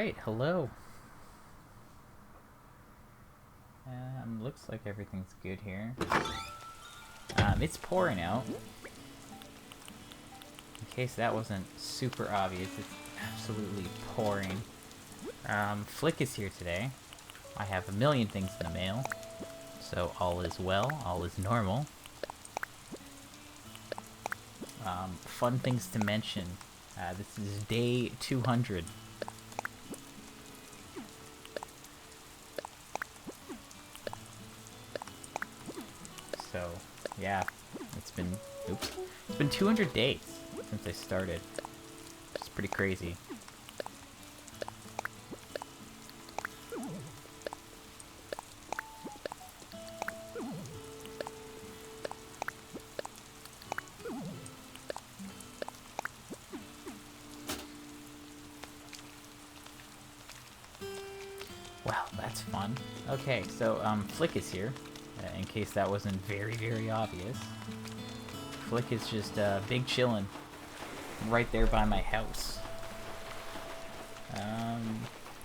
Alright, hello. Looks like everything's good here. It's pouring out. In case that wasn't super obvious, it's absolutely pouring. Flick is here today. I have a million things in the mail. So all is well, all is normal. Fun things to mention. This is day 200. So, yeah, it's been 200 days since I started. It's pretty crazy. Wow, that's fun. Okay, so Flick is here. In case that wasn't very, very obvious. Flick is just big chillin' right there by my house.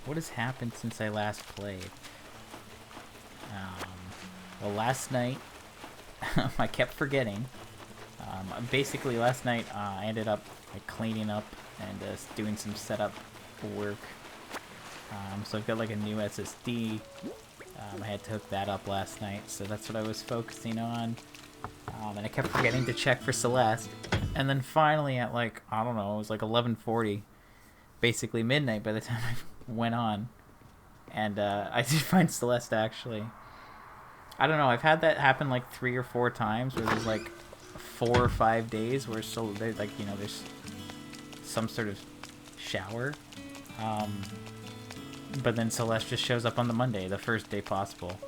What has happened since I last played? Well, last night, I kept forgetting. Basically, last night I ended up cleaning up and doing some setup work. So I've got like a new SSD. I had to hook that up last night, so that's what I was focusing on. And I kept forgetting to check for Celeste. And then finally at like, I don't know, it was like 11:40, basically midnight by the time I went on. And I did find Celeste actually. I don't know, I've had that happen like 3 or 4 times where there's like 4 or 5 days where there's like, you know, there's some sort of shower. But then Celeste just shows up on the Monday, the first day possible.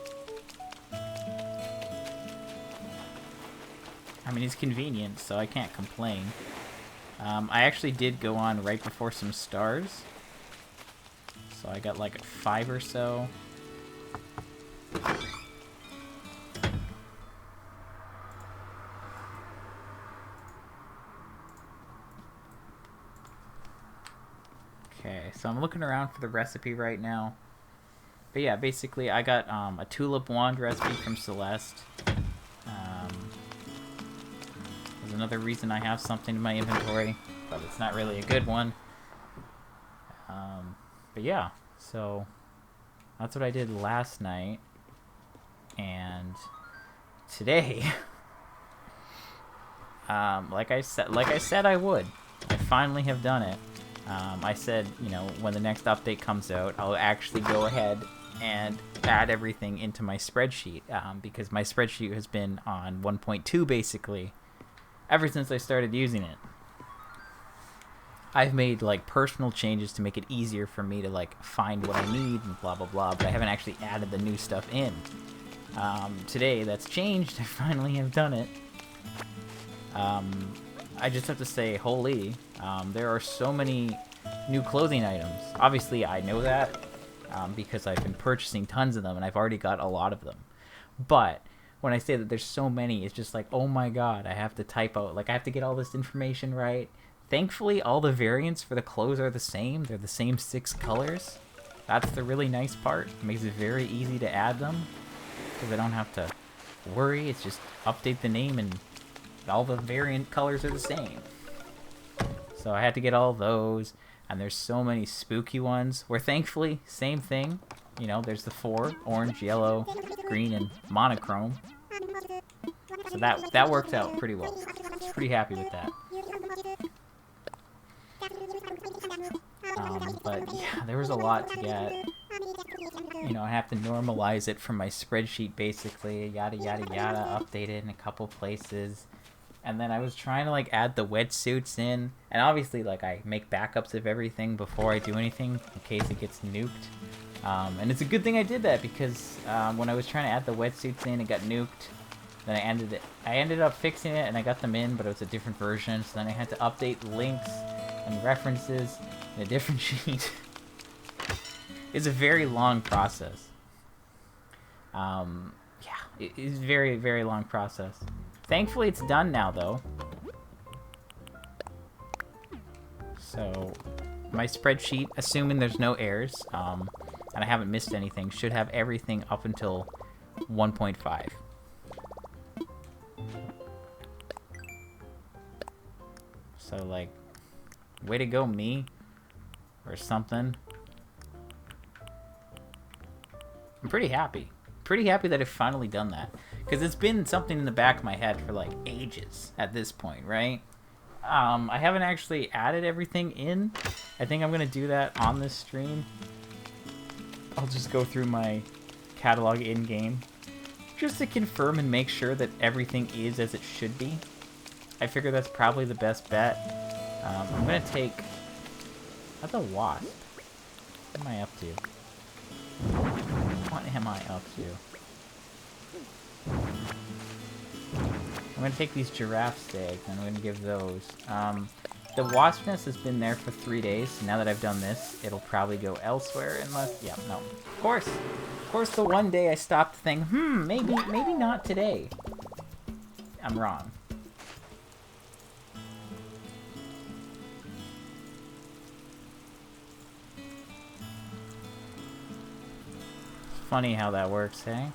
I mean, it's convenient, so I can't complain. I actually did go on right before some stars. So I got like 5 or so. Okay, so I'm looking around for the recipe right now. But yeah, basically I got a tulip wand recipe from Celeste. There's another reason I have something in my inventory, but it's not really a good one. But yeah, so that's what I did last night. And today, like I said I would. I finally have done it. I said, you know, when the next update comes out, I'll actually go ahead and add everything into my spreadsheet, because my spreadsheet has been on 1.2 basically ever since I started using it. I've made like personal changes to make it easier for me to like find what I need and blah blah blah, but I haven't actually added the new stuff in. Today that's changed. I finally have done it. I just have to say, holy, there are so many new clothing items. Obviously, I know that because I've been purchasing tons of them, and I've already got a lot of them. But when I say that there's so many, it's just like, oh my god, I have to type out, like, I have to get all this information right. Thankfully, all the variants for the clothes are the same. They're the same 6 colors. That's the really nice part. It makes it very easy to add them, because I don't have to worry. It's just update the name and all the variant colors are the same. So I had to get all those, and there's so many spooky ones where thankfully same thing, you know, there's the 4: orange, yellow, green, and monochrome. So that worked out pretty well. I was pretty happy with that. But yeah, there was a lot to get. You know, I have to normalize it from my spreadsheet basically, yada yada yada, update it in a couple places. And then I was trying to like add the wetsuits in, and obviously like I make backups of everything before I do anything in case it gets nuked. And it's a good thing I did that, because when I was trying to add the wetsuits in, it got nuked. Then I ended up fixing it and I got them in, but it was a different version. So then I had to update links and references in a different sheet. It's a very long process. Yeah, it is a very, very long process. Thankfully, it's done now, though. So, my spreadsheet, assuming there's no errors, and I haven't missed anything, should have everything up until 1.5. So, like, way to go, me. Or something. I'm pretty happy. Pretty happy that I've finally done that. Because it's been something in the back of my head for, like, ages at this point, right? I haven't actually added everything in. I think I'm going to do that on this stream. I'll just go through my catalog in-game. Just to confirm and make sure that everything is as it should be. I figure that's probably the best bet. I'm going to take... That's a wasp. What am I up to? What am I up to? I'm going to take these giraffe steaks and I'm going to give those. The wasp nest has been there for 3 days. So now that I've done this, it'll probably go elsewhere unless... Yeah, no. Of course the one day I stopped to think, maybe not today. I'm wrong. Funny how that works, eh?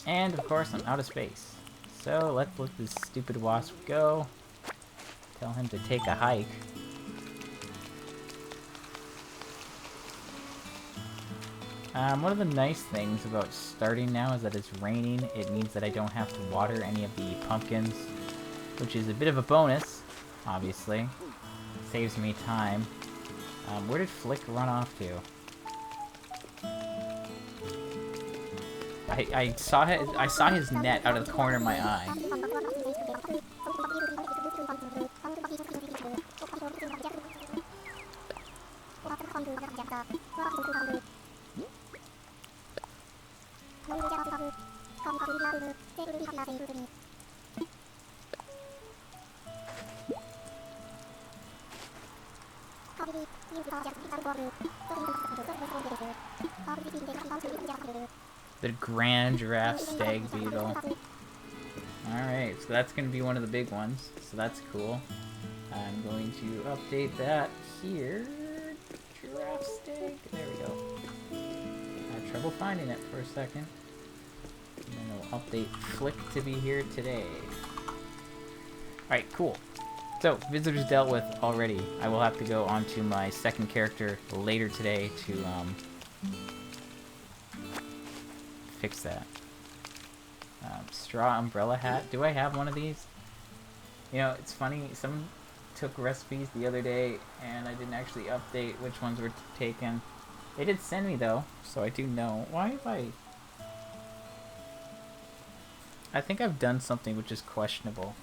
And, of course, I'm out of space. So, let's let this stupid wasp go. Tell him to take a hike. One of the nice things about starting now is that it's raining. It means that I don't have to water any of the pumpkins, which is a bit of a bonus, obviously. Saves me time. Where did Flick run off to? I saw his net out of the corner of my eye. The Grand Giraffe Stag Beetle. Alright, so that's going to be one of the big ones. So that's cool. I'm going to update that here. Giraffe Stag. There we go. I had trouble finding it for a second. And then we'll update Flick to be here today. Alright, cool. So, visitors dealt with already. I will have to go on to my second character later today to fix that. Straw umbrella hat. Do I have one of these? You know, it's funny. Someone took recipes the other day, and I didn't actually update which ones were taken. They did send me, though, so I do know. Why have I think I've done something which is questionable.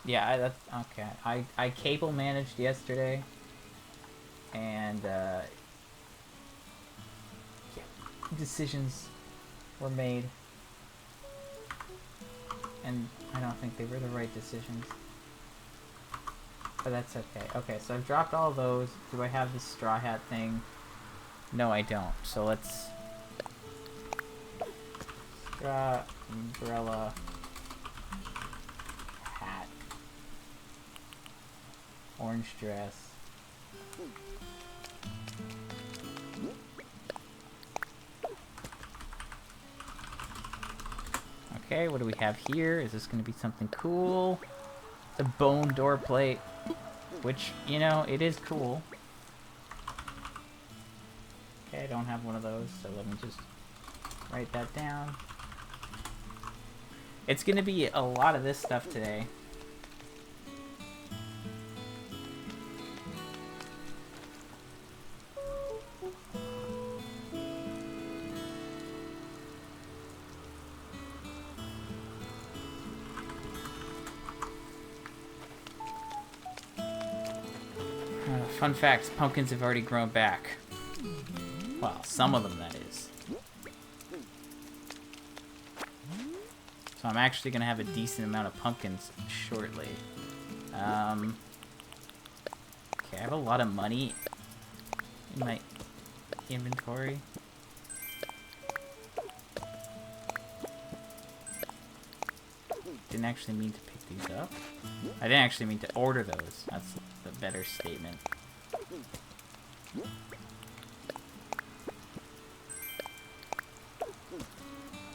Yeah, that's... Okay. I cable managed yesterday, and, yeah, decisions were made, and I don't think they were the right decisions. But that's okay. Okay, so I've dropped all those. Do I have this straw hat thing? No, I don't. So let's... Straw, umbrella, hat, orange dress. Okay, what do we have here? Is this going to be something cool? The bone door plate, which, you know, it is cool. Okay, I don't have one of those, so let me just write that down. It's going to be a lot of this stuff today. Fun fact, pumpkins have already grown back. Well, some of them, that is. So I'm actually going to have a decent amount of pumpkins shortly. Okay, I have a lot of money in my inventory. didn't actually mean to pick these up. I didn't actually mean to order those. That's the better statement.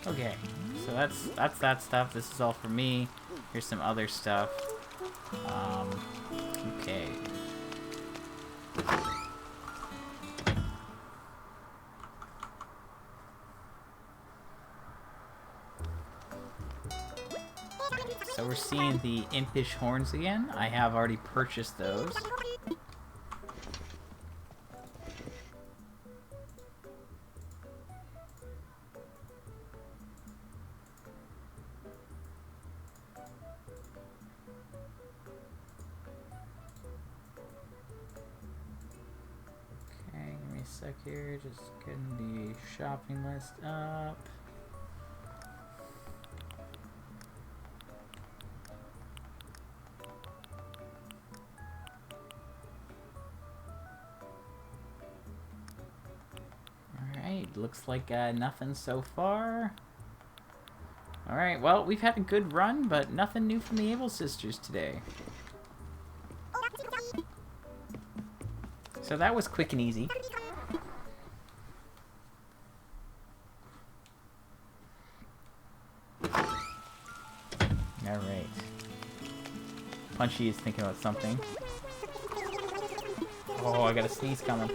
Okay, so that's that stuff. This is all for me. Here's some other stuff. Okay. So we're seeing the impish horns again. I have already purchased those. Okay, give me a sec here. Just getting the shopping list up. Looks like nothing so far. Alright, well, we've had a good run, but nothing new from the Able Sisters today. So that was quick and easy. Alright. Punchy is thinking about something. Oh, I got a sneeze coming.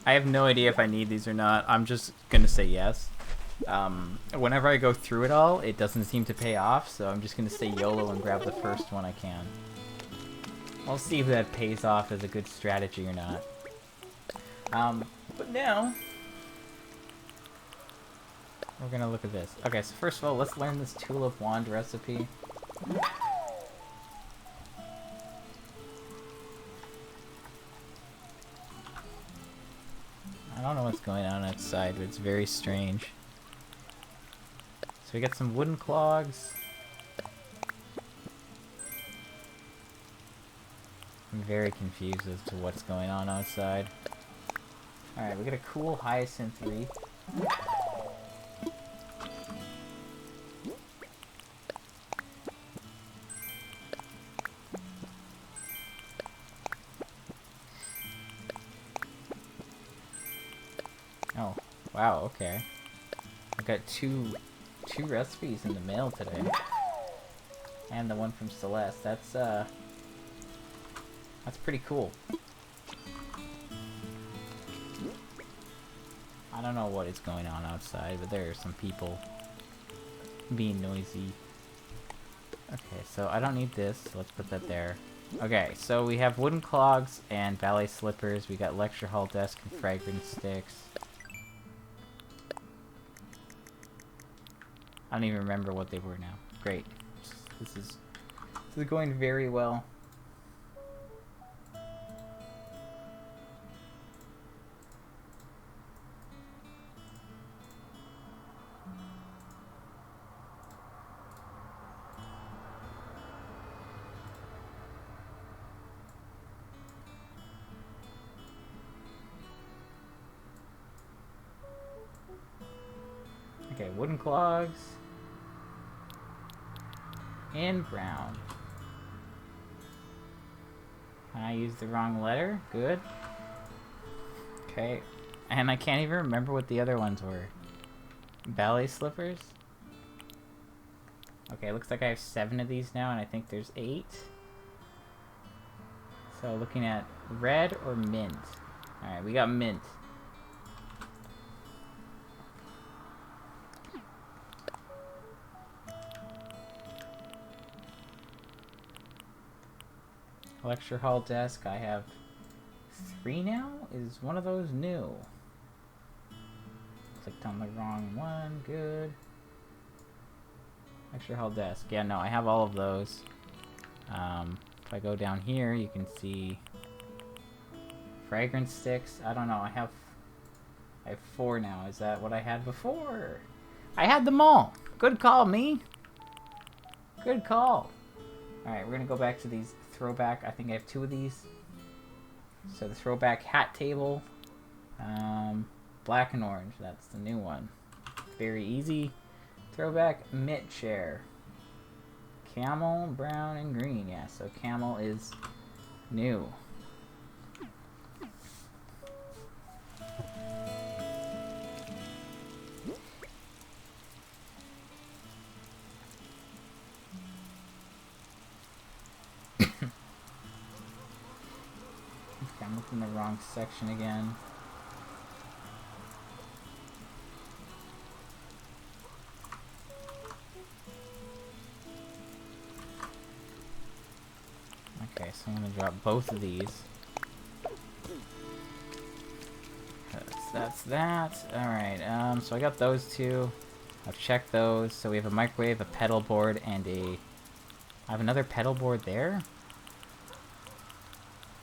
I have no idea if I need these or not. I'm just gonna say yes. Whenever I go through it all, it doesn't seem to pay off, so I'm just gonna say YOLO and grab the first one I can. I'll see if that pays off as a good strategy or not. But now, we're gonna look at this. Okay, so first of all, let's learn this Tulip Wand recipe. I don't know what's going on outside, but it's very strange. So we got some wooden clogs. I'm very confused as to what's going on outside. Alright, we got a cool hyacinth wreath. Oh, wow, okay. I got two recipes in the mail today. And the one from Celeste. That's pretty cool. I don't know what is going on outside, but there are some people being noisy. Okay, so I don't need this, so let's put that there. Okay, so we have wooden clogs and ballet slippers. We got lecture hall desk and fragrance sticks. I don't even remember what they were now. Great. This is going very well. Okay, wooden clogs. And brown. I used the wrong letter. Good. Okay. And I can't even remember what the other ones were. Ballet slippers? Okay, looks like I have 7 of these now, and I think there's 8. So looking at red or mint. Alright, we got mint. Lecture hall desk, I have 3 now? Is one of those new? Clicked on the wrong one, good. Lecture hall desk, yeah, no, I have all of those. If I go down here, you can see fragrance sticks. I don't know, I have 4 now. Is that what I had before? I had them all. Good call, me. Good call. Alright, we're gonna go back to these throwback. I think I have 2 of these. So the throwback hat table. Black and orange. That's the new one. Very easy. Throwback mitt chair. Camel, brown, and green. Yeah, so camel is new. Okay, I'm looking in the wrong section again. Okay, so I'm gonna drop both of these. That's that. Alright, so I got those two. I've checked those. So we have a microwave, a pedal board, and a... I have another pedal board there?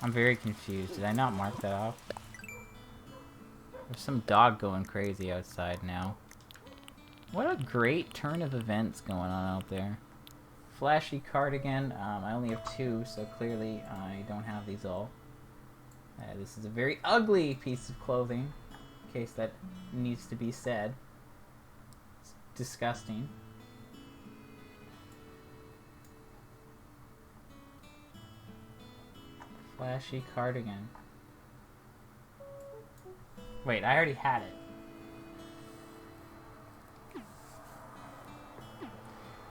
I'm very confused. Did I not mark that off? There's some dog going crazy outside now. What a great turn of events going on out there. Flashy cardigan. I only have two, so clearly I don't have these all. This is a very ugly piece of clothing, in case that needs to be said. It's disgusting. Flashy cardigan. Wait, I already had it.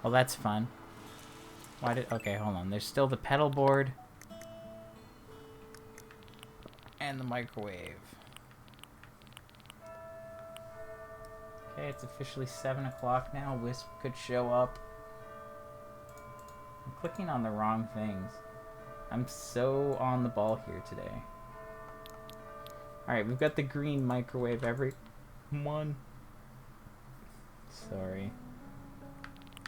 Well, that's fun. Why did... Okay, hold on. There's still the pedal board. And the microwave. Okay, it's officially 7 o'clock now. Wisp could show up. I'm clicking on the wrong things. I'm so on the ball here today. Alright, we've got the green microwave, everyone. Sorry.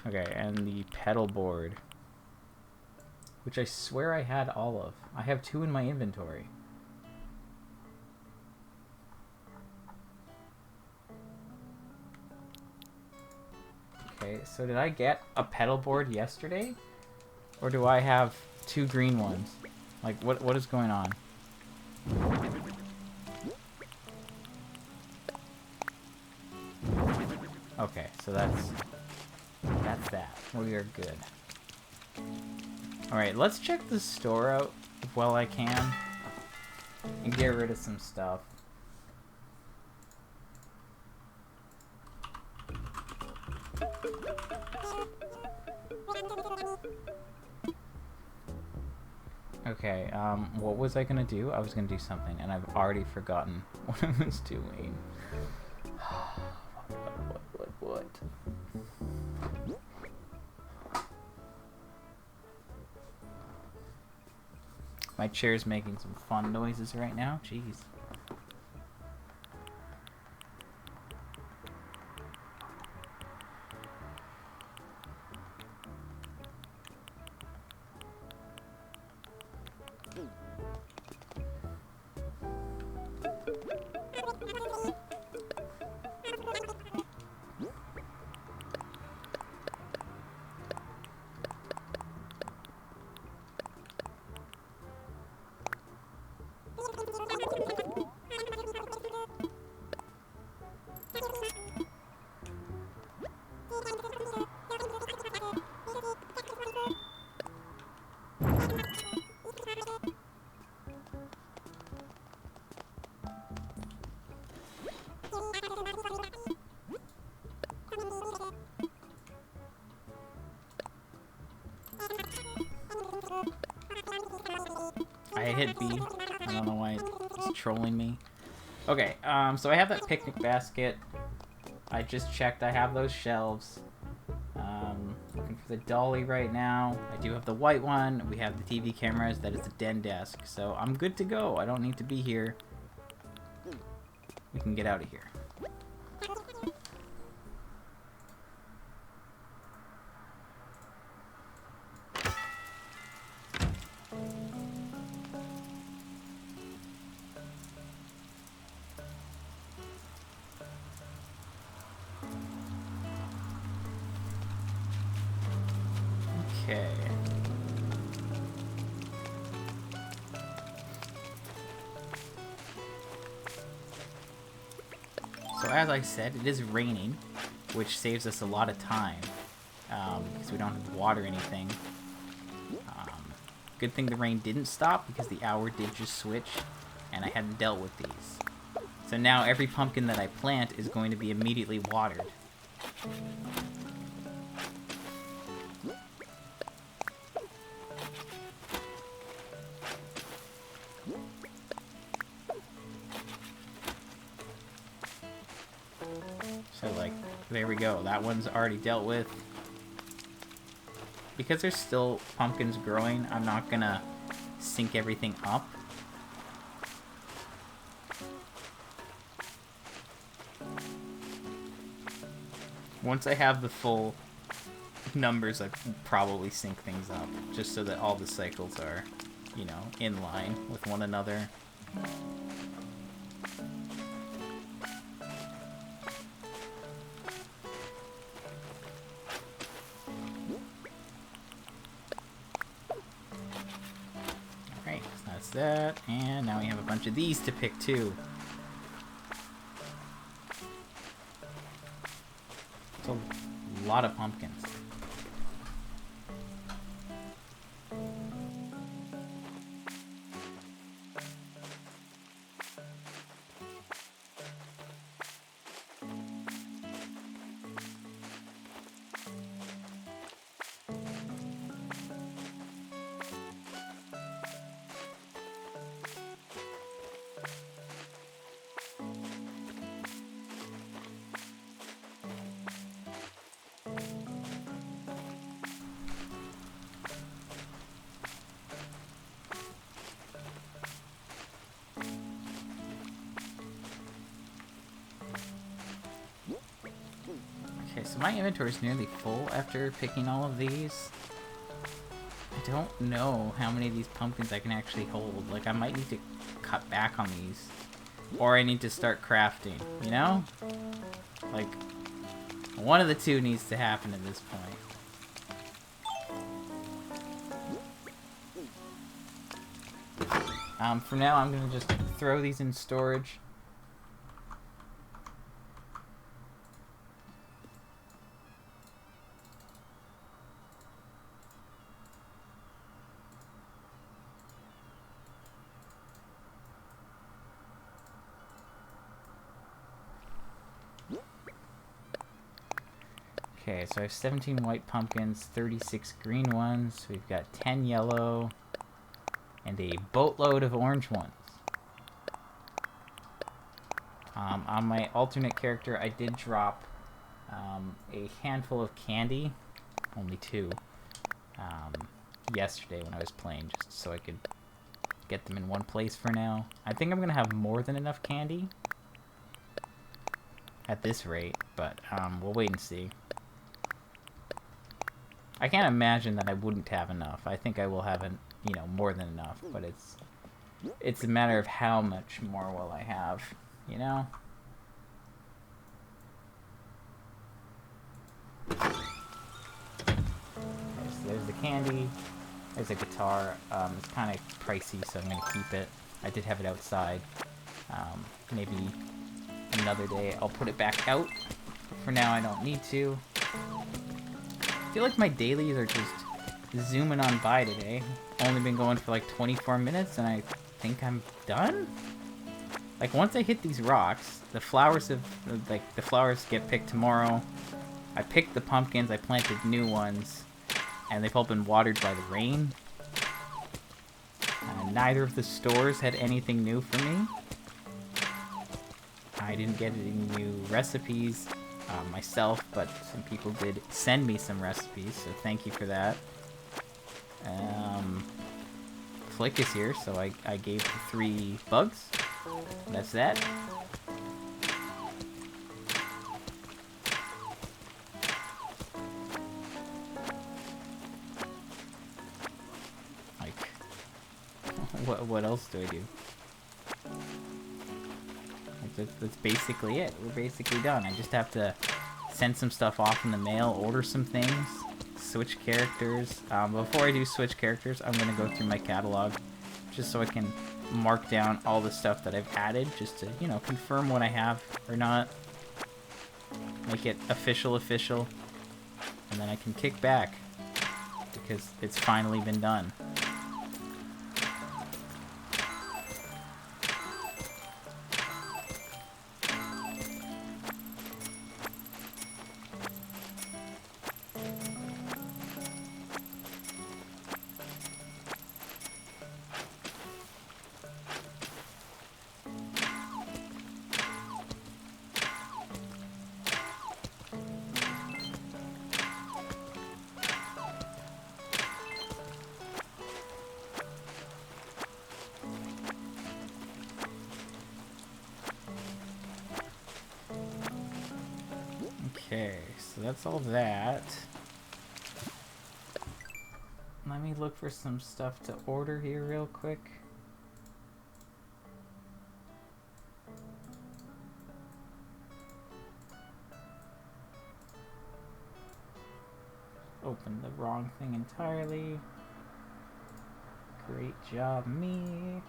Okay, and the pedal board. Which I swear I had all of. I have 2 in my inventory. Okay, so did I get a pedal board yesterday? Or do I have 2 green ones? Like, what is going on? Okay, so that's that. We are good. Alright, let's check the store out while I can. And get rid of some stuff. Okay, what was I gonna do? I was gonna do something, and I've already forgotten what I was doing. What? My chair's making some fun noises right now. Jeez. I hit B. I don't know why it's trolling me. Okay, so I have that picnic basket. I just checked. I have those shelves. Looking for the dolly right now. I do have the white one. We have the TV cameras. That is the den desk. So I'm good to go. I don't need to be here. We can get out of here. Okay. as I said, it is raining, which saves us a lot of time, because we don't have to water anything. Good thing the rain didn't stop, because the hour did just switch, and I hadn't dealt with these. So now every pumpkin that I plant is going to be immediately watered. So, like, there we go. That one's already dealt with. Because there's still pumpkins growing, I'm not gonna sync everything up. Once I have the full numbers, I probably sync things up, just so that all the cycles are, you know, in line with one another. Alright, so that's that, and now we have a bunch of these to pick too. A lot of pumpkins. Okay, so my inventory is nearly full after picking all of these. I don't know how many of these pumpkins I can actually hold. Like, I might need to cut back on these. Or I need to start crafting, you know? Like, one of the two needs to happen at this point. For now, I'm gonna just throw these in storage. Okay, so I have 17 white pumpkins, 36 green ones, we've got 10 yellow, and a boatload of orange ones. On my alternate character, I did drop a handful of candy, only 2, yesterday when I was playing, just so I could get them in one place for now. I think I'm going to have more than enough candy at this rate, but we'll wait and see. I can't imagine that I wouldn't have enough. I think I will have, you know, more than enough, but it's a matter of how much more will I have, you know? Okay, so there's the candy. There's a guitar. It's kind of pricey, so I'm going to keep it. I did have it outside. Maybe another day I'll put it back out. For now, I don't need to. I feel like my dailies are just zooming on by today. Only been going for like 24 minutes and I think I'm done? Like, once I hit these rocks, the flowers the flowers get picked tomorrow. I picked the pumpkins, I planted new ones, and they've all been watered by the rain. Neither of the stores had anything new for me. I didn't get any new recipes myself, but some people did send me some recipes, so thank you for that. Flick is here, so I gave the 3 bugs. That's that. Like, what else do I do? That's basically it. We're basically done. I just have to send some stuff off in the mail, order some things, switch characters. Before I do switch characters, I'm going to go through my catalog just so I can mark down all the stuff that I've added, just to, you know, confirm what I have or not. make it official, and then I can kick back because it's finally been done. Okay, so that's all that. Let me look for some stuff to order here real quick. Open the wrong thing entirely. Great job, me.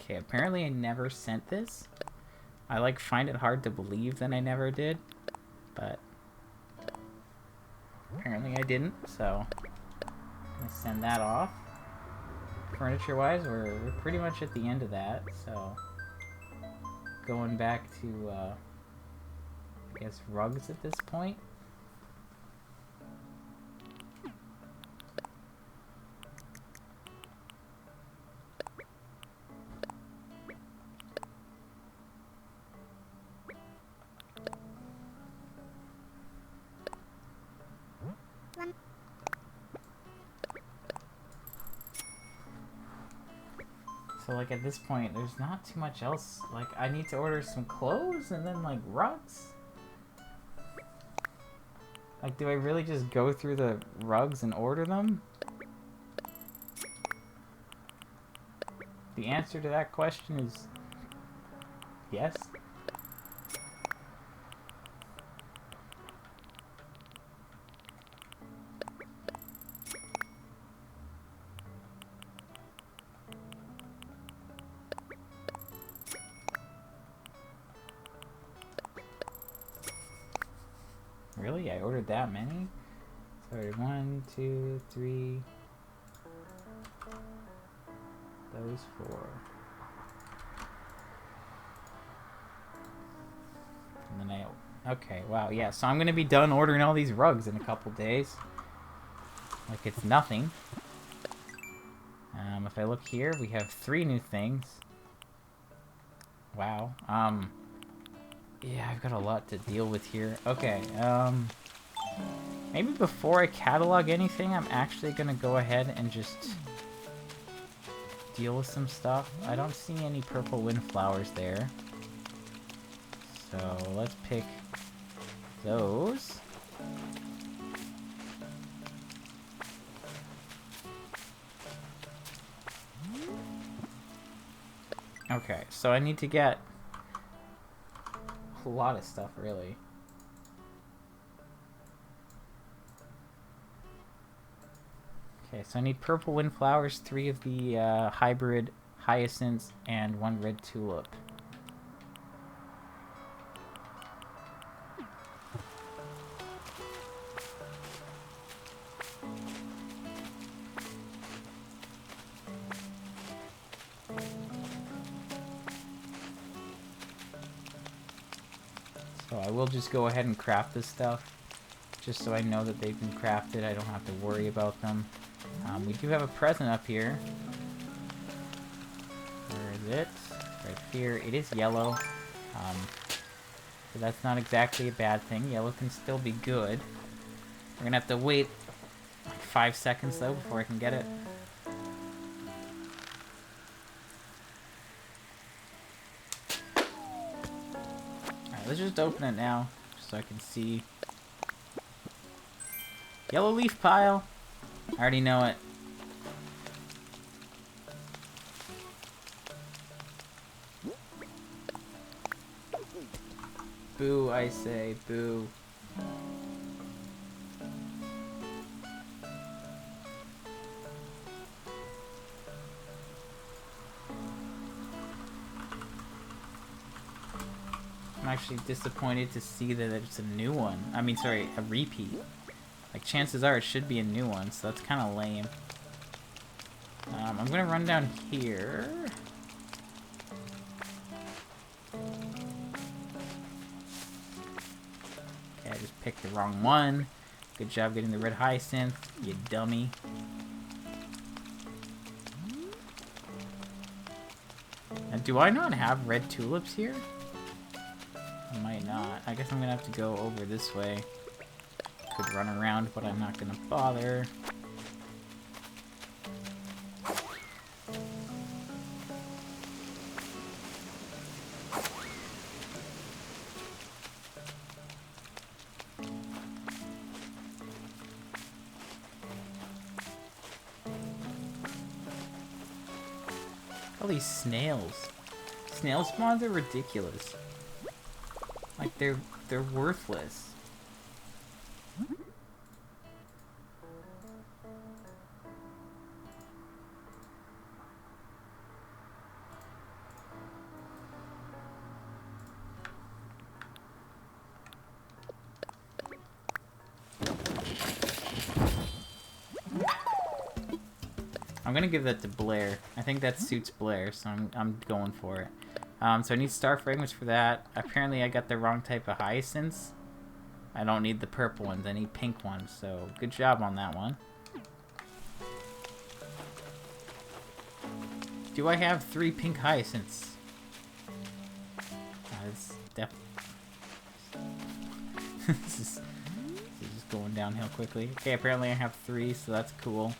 Okay, apparently I never sent this. I like find it hard to believe that I never did, but apparently I didn't, so I'm gonna send that off. Furniture wise, we're pretty much at the end of that, so going back to I guess rugs at this point. So, like, at this point, there's not too much else. Like, I need to order some clothes and then, like, rugs? Like, do I really just go through the rugs and order them? The answer to that question is yes. Really? I ordered that many? Sorry, 1, 2, 3. Those 4. And then okay, wow, yeah. So I'm gonna be done ordering all these rugs in a couple days. Like it's nothing. If I look here, we have 3 new things. Wow. Yeah, I've got a lot to deal with here. Okay, maybe before I catalog anything, I'm actually gonna go ahead and just deal with some stuff. I don't see any purple windflowers there. So let's pick those. Okay, so I need to get a lot of stuff, really. Okay, so I need purple windflowers, 3 of the hybrid hyacinths, and 1 red tulip. So I will just go ahead and craft this stuff, just so I know that they've been crafted. I don't have to worry about them. We do have a present up here. Where is it? Right here. It is yellow. So that's not exactly a bad thing. Yellow can still be good. We're gonna have to wait like 5 seconds though before I can get it. Alright, let's just open it now, just so I can see. Yellow leaf pile. I already know it. Boo, I say. Boo. I'm actually disappointed to see that it's a new one. I mean, sorry, a repeat. Like, chances are it should be a new one, so that's kind of lame. I'm gonna run down here. Okay, I just picked the wrong one. Good job getting the red hyacinth, you dummy. Now, do I not have red tulips here? I might not. I guess I'm gonna have to go over this way. Could run around, but I'm not gonna bother. All these snails. Snail spawns are ridiculous. Like, they're worthless. I'm gonna give that to Blair. I think that suits Blair, so I'm going for it. So I need star fragments for that. Apparently I got the wrong type of hyacinths. I don't need the purple ones, I need pink ones, so good job on that one. Do I have 3 pink hyacinths? It's definitely... this is just going downhill quickly. Okay, apparently I have 3, so that's cool.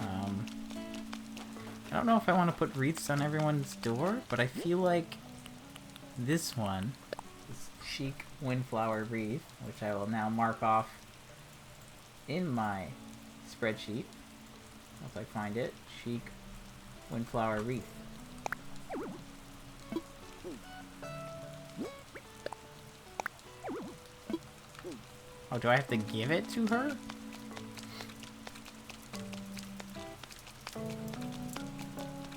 I don't know if I want to put wreaths on everyone's door, but I feel like this one, this chic windflower wreath, which I will now mark off in my spreadsheet, if I find it, chic windflower wreath. Oh, do I have to give it to her?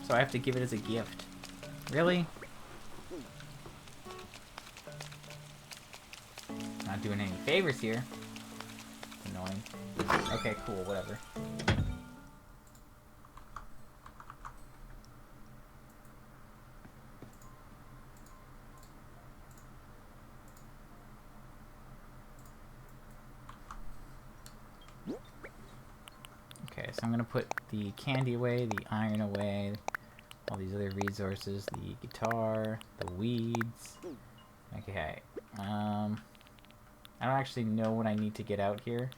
So I have to give it as a gift. Really? Not doing any favors here. Annoying. Okay, cool, whatever. Okay, so I'm gonna put the candy away, the iron away, all these other resources, the guitar, the weeds. Okay, I don't actually know what I need to get out here.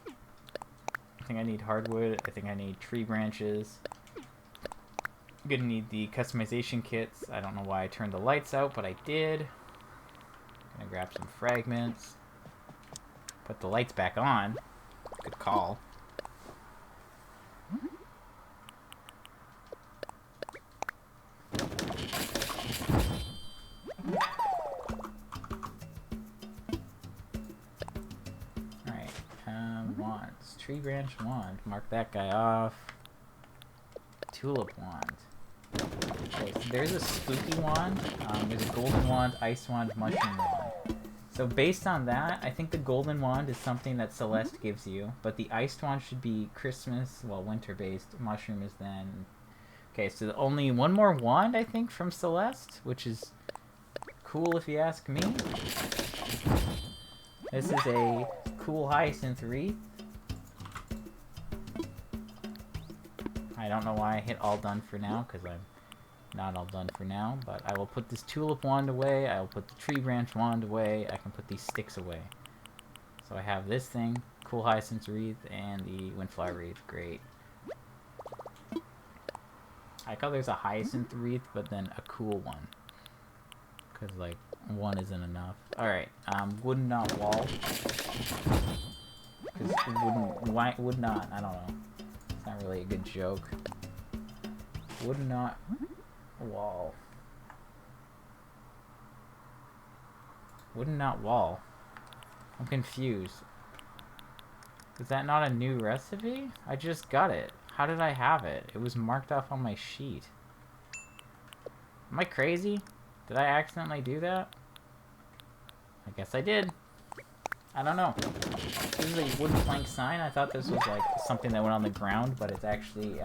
I think I need hardwood, I think I need tree branches. I'm gonna need the customization kits. I don't know why I turned the lights out, but I did. Gonna grab some fragments. Put the lights back on. Good call. Wands. Tree branch wand. Mark that guy off. Tulip wand. Okay, so there's a spooky wand. There's a golden wand, ice wand, mushroom wand. So based on that, I think the golden wand is something that Celeste gives you, but the iced wand should be Christmas, well, winter-based. Mushroom is then... Okay, so only one more wand, I think, from Celeste, which is cool if you ask me. This is a cool hyacinth wreath. I don't know why I hit all done for now, because I'm not all done for now, but I will put this tulip wand away, I will put the tree branch wand away, I can put these sticks away. So I have this thing, cool hyacinth wreath, and the windflower wreath. Great. I like how there's a hyacinth wreath, but then a cool one. Because, like, one isn't enough. Alright, wood knot wall. Because why wood knot? I don't know. It's not really a good joke. Wood knot wall. Wooden knot wall. I'm confused. Is that not a new recipe? I just got it. How did I have it? It was marked off on my sheet. Am I crazy? Did I accidentally do that? I guess I did. I don't know. This is a wooden plank sign. I thought this was like something that went on the ground, but it's actually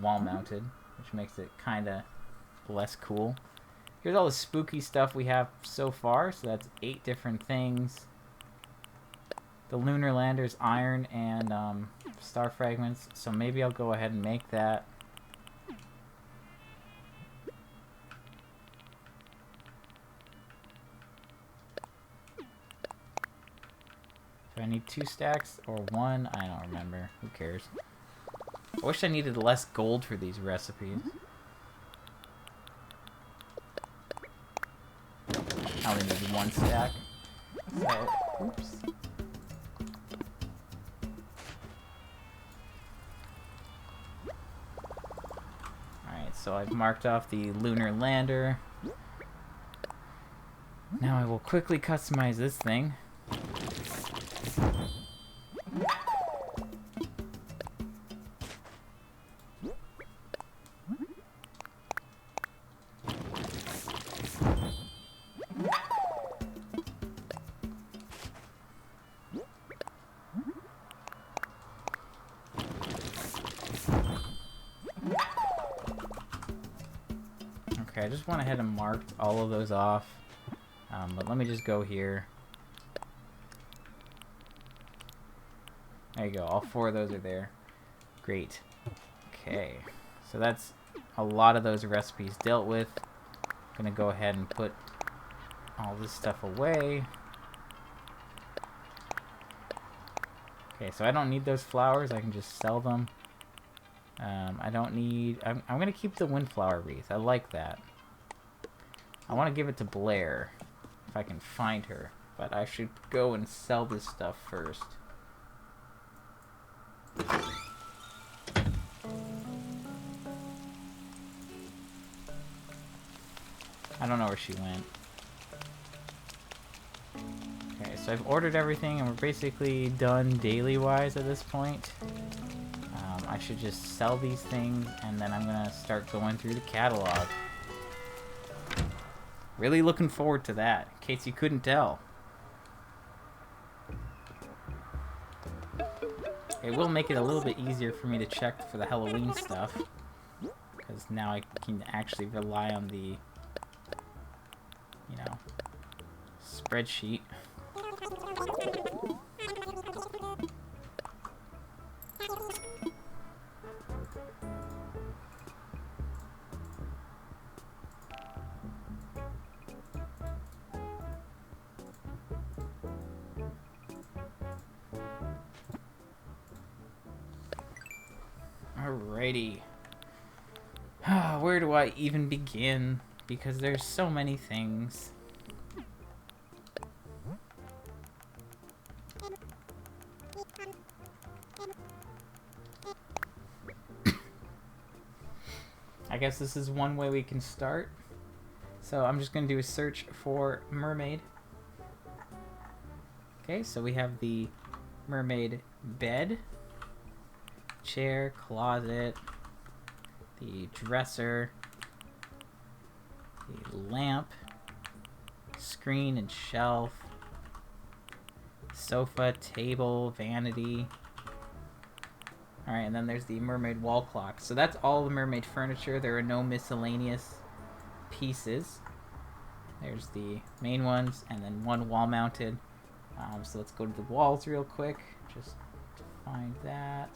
wall mounted, which makes it kind of less cool. Here's all the spooky stuff we have so far. So that's 8 different things. The lunar lander's iron and star fragments. So maybe I'll go ahead and make that. Do I need 2 stacks or 1? I don't remember. Who cares? I wish I needed less gold for these recipes. I only need 1 stack. So, oops. Alright, so I've marked off the lunar lander. Now I will quickly customize this thing. Okay, I just went ahead and marked all of those off. But let me just go here. There you go, all 4 of those are there. Great. Okay, so that's a lot of those recipes dealt with. I'm gonna go ahead and put all this stuff away. Okay, so I don't need those flowers, I can just sell them. I don't need... I'm gonna keep the windflower wreath, I like that. I want to give it to Blair, if I can find her. But I should go and sell this stuff first. I don't know where she went. Okay, so I've ordered everything and we're basically done daily-wise at this point. I should just sell these things and then I'm gonna start going through the catalog. Really looking forward to that, in case you couldn't tell. It will make it a little bit easier for me to check for the Halloween stuff, because now I can actually rely on the, you know, spreadsheet. Alrighty. Where do I even begin? Because there's so many things. I guess this is one way we can start. So I'm just going to do a search for mermaid. Okay, so we have the mermaid bed, chair, closet, the dresser, the lamp, screen and shelf, sofa, table, vanity. Alright, and then there's the mermaid wall clock. So that's all the mermaid furniture. There are no miscellaneous pieces. There's the main ones, and then one wall mounted. So let's go to the walls real quick, just to find that.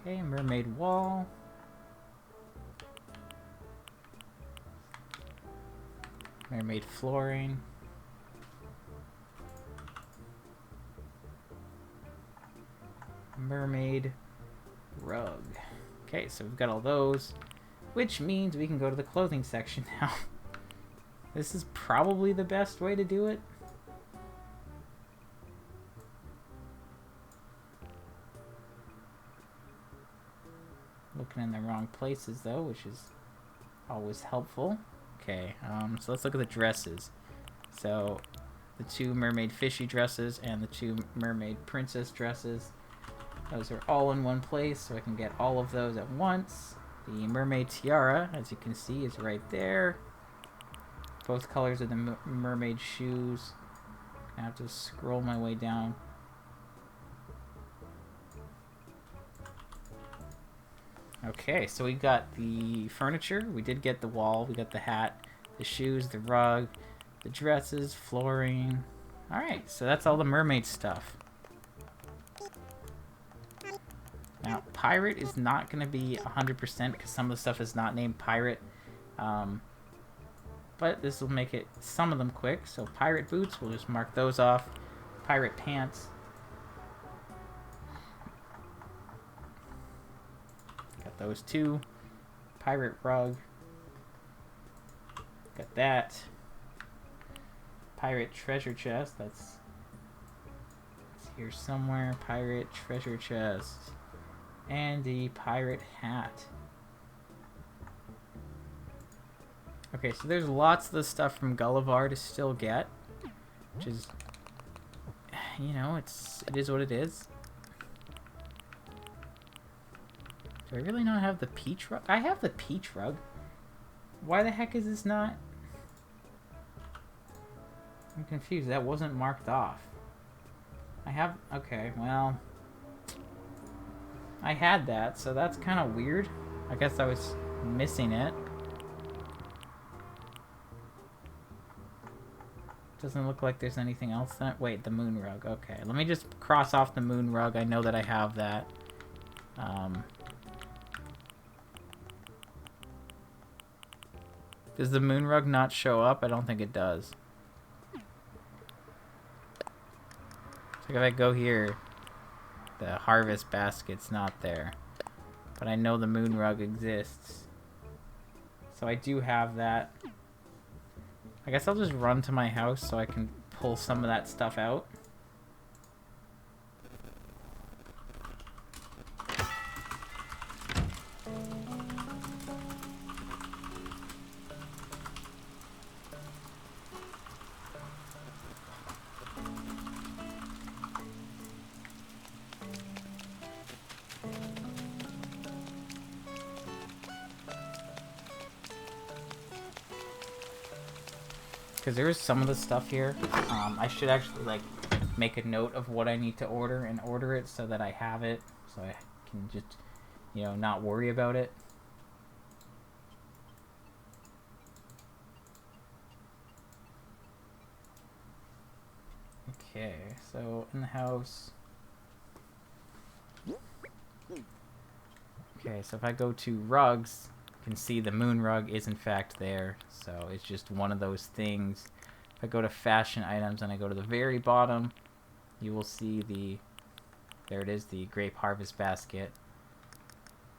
Okay, mermaid wall. Mermaid flooring. Mermaid rug. Okay, so we've got all those, which means we can go to the clothing section now. This is probably the best way to do it. Looking in the wrong places though, which is always helpful. Okay, so let's look at the dresses. So, the 2 mermaid fishy dresses and the 2 mermaid princess dresses. Those are all in one place, so I can get all of those at once. The mermaid tiara, as you can see, is right there. Both colors of the mermaid shoes. I have to scroll my way down. Okay, so we got the furniture. We did get the wall. We got the hat, the shoes, the rug, the dresses, flooring. Alright, so that's all the mermaid stuff. Now, pirate is not going to be 100% because some of the stuff is not named pirate. But this will make it some of them quick. So pirate boots, we'll just mark those off. Pirate pants. Got those 2. Pirate rug. Got that. Pirate treasure chest. That's here somewhere. Pirate treasure chest. And the pirate hat. Okay, so there's lots of the stuff from Gulliver to still get, which is, you know, it is what it is. Do I really not have the peach rug? I have the peach rug. Why the heck is this not? I'm confused. That wasn't marked off. I have, okay, well, I had that, so that's kind of weird. I guess I was missing it. Doesn't look like there's anything else that... Wait, the moon rug. Okay, let me just cross off the moon rug. I know that I have that. Does the moon rug not show up? I don't think it does. So if I go here, the harvest basket's not there. But I know the moon rug exists. So I do have that. I guess I'll just run to my house so I can pull some of that stuff out. Because there is some of the stuff here. I should actually like make a note of what I need to order and order it so that I have it, so I can just, you know, not worry about it. Okay, so in the house. Okay, so if I go to rugs, you can see the moon rug is in fact there, so it's just one of those things. If I go to fashion items and I go to the very bottom, you will see the, there it is, the grape harvest basket.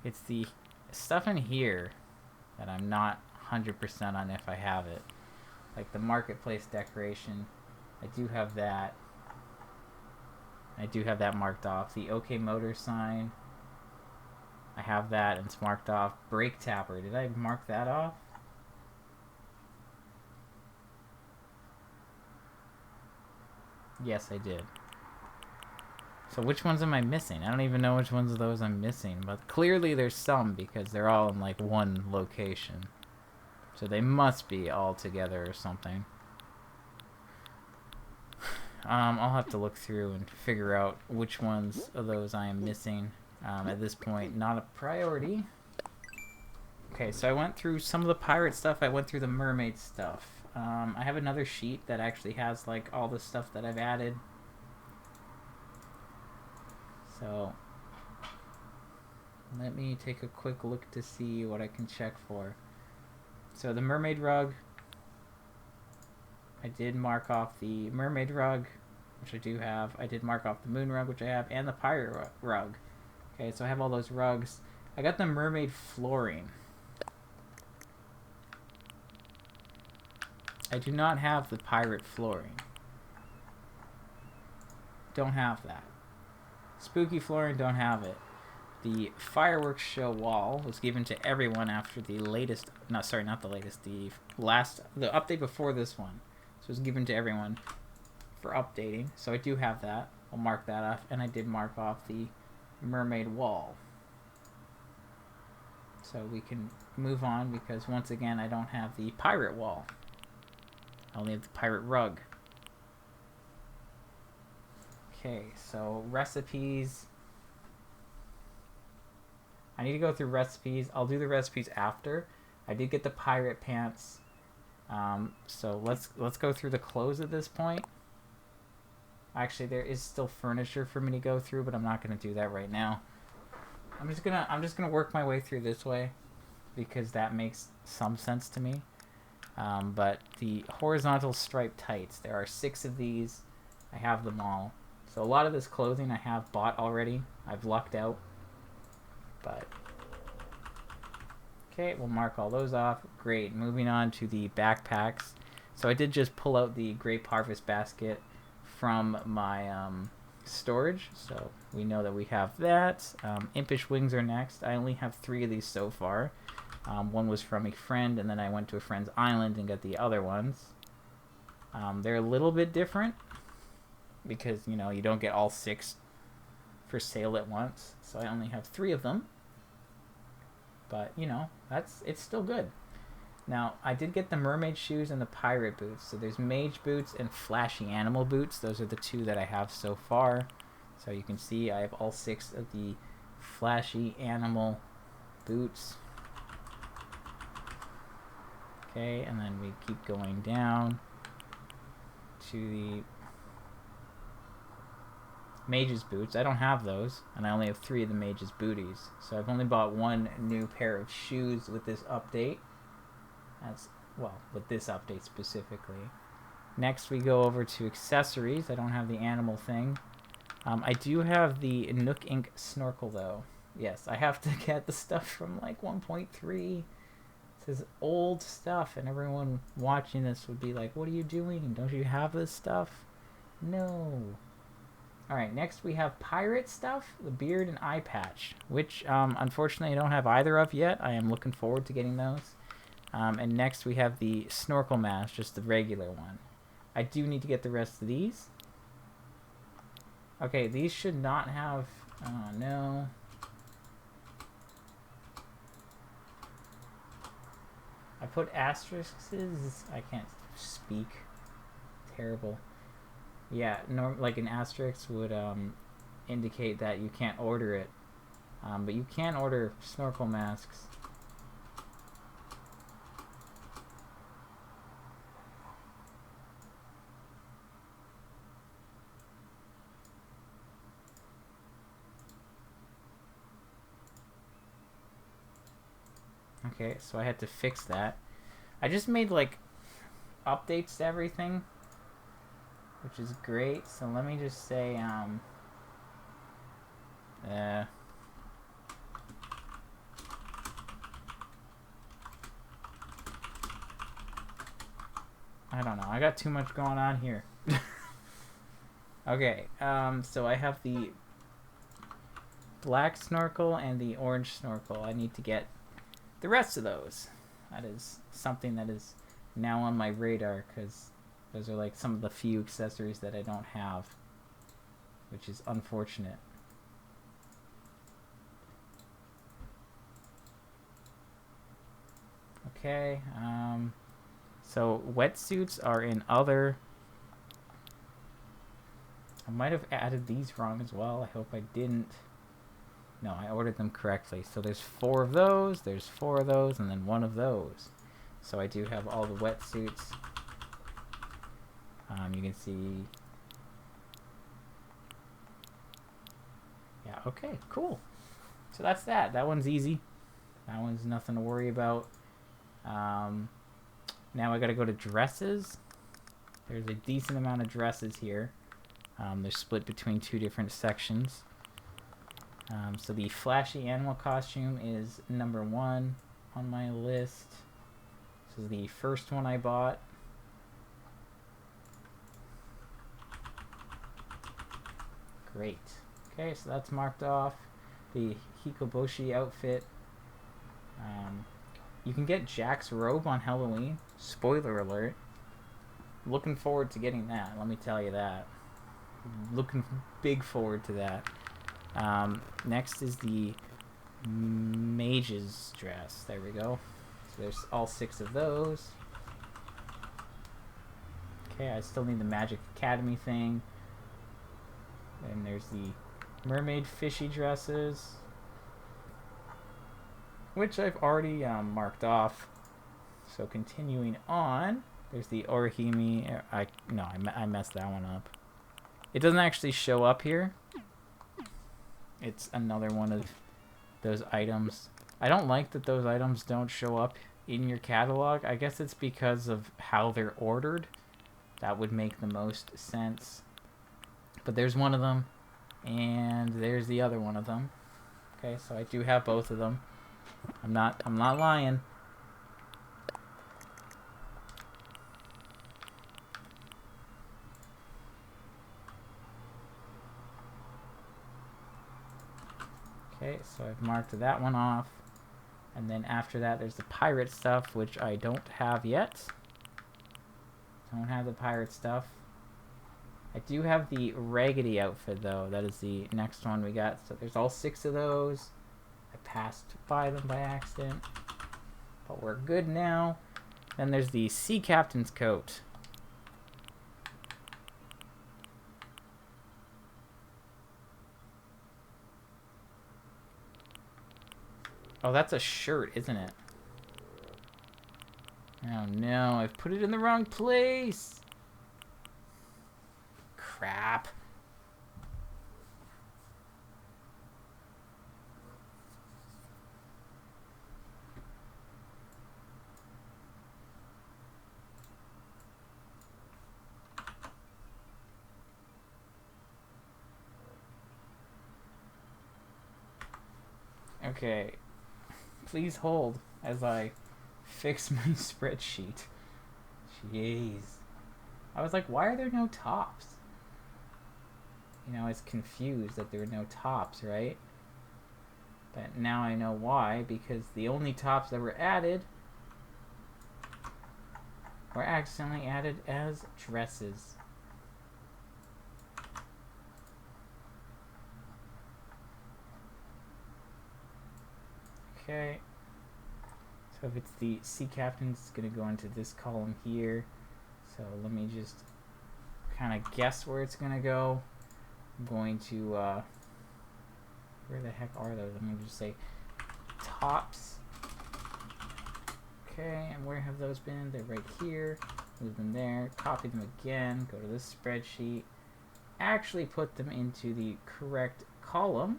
It's the stuff in here that I'm not 100% on if I have it. Like the marketplace decoration, I do have that. I do have that marked off. The OK Motor sign, I have that and it's marked off. Brake tapper, did I mark that off? Yes, I did. So which ones am I missing? I don't even know which ones of those I'm missing, but clearly there's some because they're all in like one location. So they must be all together or something. I'll have to look through and figure out which ones of those I am missing. At this point, not a priority. Okay, so I went through some of the pirate stuff. I went through the mermaid stuff. I have another sheet that actually has like all the stuff that I've added. So let me take a quick look to see what I can check for. So the mermaid rug, I did mark off the mermaid rug, which I do have. I did mark off the moon rug, which I have, and the pirate rug. Okay, so I have all those rugs. I got the mermaid flooring. I do not have the pirate flooring. Don't have that. Spooky flooring, don't have it. The fireworks show wall was given to everyone after the latest. No, sorry, not the latest. The update before this one. So it was given to everyone for updating. So I do have that. I'll mark that off, and I did mark off the mermaid wall. So we can move on because once again I don't have the pirate wall. I only have the pirate rug. Okay, so recipes. I need to go through recipes. I'll do the recipes after. I did get the pirate pants. So let's go through the clothes at this point. Actually, there is still furniture for me to go through, but I'm not gonna do that right now. I'm just gonna work my way through this way because that makes some sense to me. But the horizontal striped tights, there are 6 of these. I have them all. So a lot of this clothing I have bought already. I've lucked out. But okay, we'll mark all those off. Great. Moving on to the backpacks. So I did just pull out the Grape Harvest basket from my storage, so we know that we have that. Impish wings are next. I only have 3 of these so far. One was from a friend, and then I went to a friend's island and got the other ones. They're a little bit different because, you know, you don't get all 6 for sale at once, so I only have 3 of them. But, you know, it's still good. Now, I did get the mermaid shoes and the pirate boots. So there's mage boots and flashy animal boots. Those are the 2 that I have so far. So you can see I have all 6 of the flashy animal boots. Okay, and then we keep going down to the mage's boots. I don't have those, and I only have 3 of the mage's booties. So I've only bought 1 new pair of shoes with this update. That's, well, with this update specifically. Next we go over to accessories. I don't have the animal thing. I do have the Nook Ink snorkel though. Yes, I have to get the stuff from like 1.3. This is old stuff, and everyone watching this would be like, what are you doing? Don't you have this stuff? No. Alright, next we have pirate stuff, the beard and eye patch, which unfortunately I don't have either of yet. I am looking forward to getting those. And next we have the snorkel mask, just the regular one. I do need to get the rest of these. Okay, these should not have... Oh, no. I put asterisks. I can't speak. Terrible. Yeah, like an asterisk would indicate that you can't order it. But you can order snorkel masks. Okay, so I had to fix that. I just made like updates to everything, which is great. So let me just say I don't know. I got too much going on here. Okay, so I have the black snorkel and the orange snorkel. I need to get the rest of those. That is something that is now on my radar because those are like some of the few accessories that I don't have, which is unfortunate. Okay, so wetsuits are in other. I might have added these wrong as well. I hope I didn't. No, I ordered them correctly. So there's 4 of those, there's 4 of those, and then 1 of those. So I do have all the wetsuits. You can see. Yeah, okay, cool. So that's that. That one's easy. That one's nothing to worry about. Now I gotta go to dresses. There's a decent amount of dresses here. They're split between 2 different sections. So the flashy animal costume is number 1 on my list. This is the first one I bought. Great. Okay, so that's marked off. the Hikoboshi outfit. You can get Jack's robe on Halloween. Spoiler alert. Looking forward to getting that, let me tell you that. Looking big forward to that. Next is the mage's dress. There we go. So there's all 6 of those. Okay, I still need the Magic Academy thing. Then there's the mermaid fishy dresses, which I've already marked off. So continuing on, there's the Orihime. I messed that one up. It doesn't actually show up here. It's another one of those items. I don't like that those items don't show up in your catalog. I guess it's because of how they're ordered. That would make the most sense. But there's one of them, and there's the other one of them. Okay, so I do have both of them. I'm not lying. Okay, so I've marked that one off. And then after that, there's the pirate stuff, which I don't have yet. Don't have the pirate stuff. I do have the Raggedy outfit, though. That is the next one we got. So there's all 6 of those. I passed by them by accident. But we're good now. Then there's the Sea Captain's coat. Oh, that's a shirt, isn't it? Oh no, I've put it in the wrong place. Crap. Okay. Please hold as I fix my spreadsheet. Jeez. I was like, why are there no tops? You know, I was confused that there were no tops, right? But now I know why, because the only tops that were added were accidentally added as dresses. Okay. So if it's the Sea Captain, it's going to go into this column here. So let me just kind of guess where it's going to go. I'm going to, where the heck are those? I'm going to just say tops. Okay, and where have those been? They're right here. Move them there. Copy them again. Go to this spreadsheet. Actually put them into the correct column.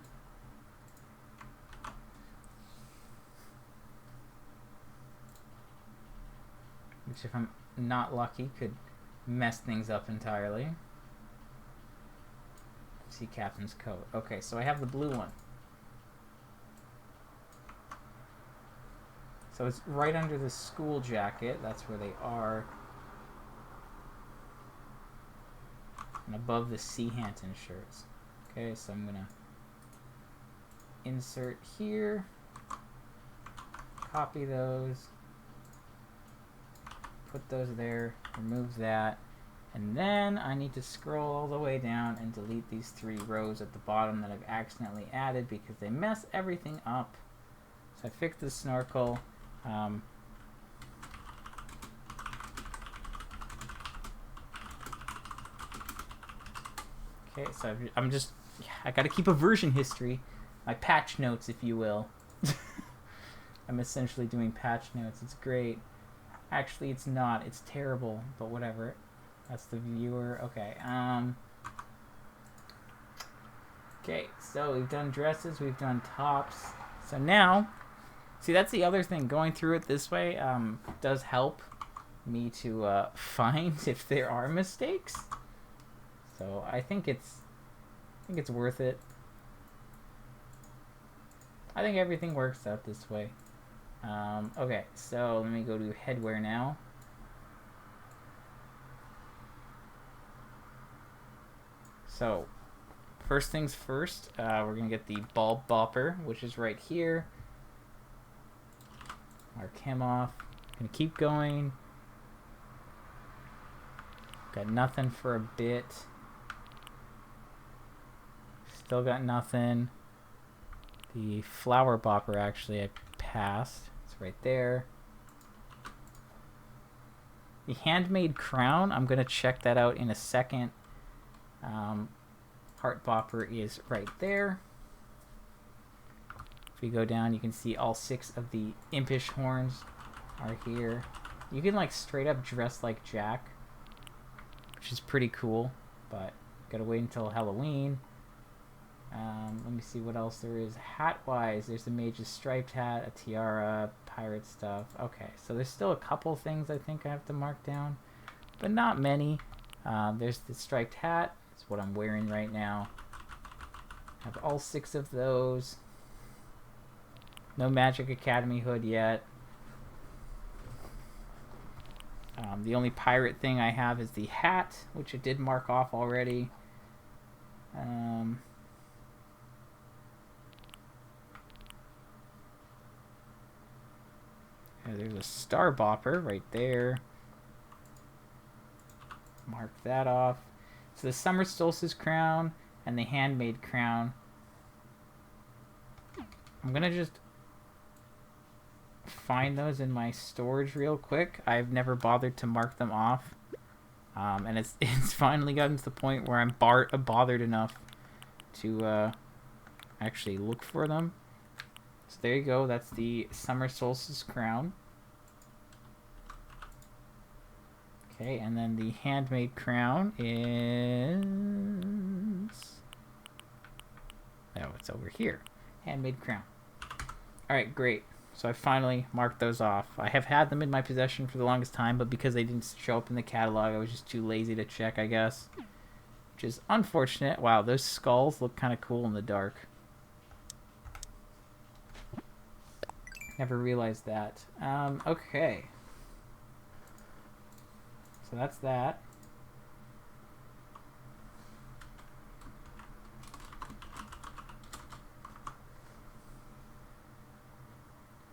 Which, if I'm not lucky, could mess things up entirely. Sea Captain's coat. Okay, so I have the blue one. So it's right under the school jacket. That's where they are. And above the Sea Hampton shirts. Okay, so I'm going to insert here. Copy those. Put those there, remove that, and then I need to scroll all the way down and delete these 3 rows at the bottom that I've accidentally added because they mess everything up. So I fixed the snorkel. Okay, so I gotta keep a version history, my patch notes, if you will. I'm essentially doing patch notes. It's great. Actually, it's not. It's terrible, but whatever. That's the viewer. Okay. Okay, so we've done dresses, we've done tops. So now, see, that's the other thing. Going through it this way does help me to find if there are mistakes. So I think it's worth it. I think everything works out this way. Okay, so let me go to headwear now. So, first things first, we're gonna get the Bulb Bopper, which is right here. Mark him off. Gonna keep going. Got nothing for a bit. Still got nothing. The Flower Bopper, actually, I passed. It's right there. The Handmade Crown, I'm going to check that out in a second. Heart Bopper is right there. If we go down, you can see all 6 of the Impish horns are here. You can like straight up dress like Jack, which is pretty cool, but gotta wait until Halloween. Let me see what else there is. Hat-wise, there's a Mage's Striped Hat, a tiara, pirate stuff. Okay, so there's still a couple things I think I have to mark down, but not many. There's the Striped Hat. It's what I'm wearing right now. I have all 6 of those. No Magic Academy hood yet. The only pirate thing I have is the hat, which I did mark off already. There's a Star Bopper right there. Mark that off. So the Summer Solstice Crown and the Handmade Crown. I'm gonna just find those in my storage real quick. I've never bothered to mark them off. And it's finally gotten to the point where I'm bothered enough to actually look for them. So there you go. That's the Summer Solstice Crown. Okay, and then the Handmade Crown is... Oh, it's over here. Handmade Crown. Alright, great. So I finally marked those off. I have had them in my possession for the longest time, but because they didn't show up in the catalog, I was just too lazy to check, I guess. Which is unfortunate. Wow, those skulls look kind of cool in the dark. Never realized that. Okay. So that's that.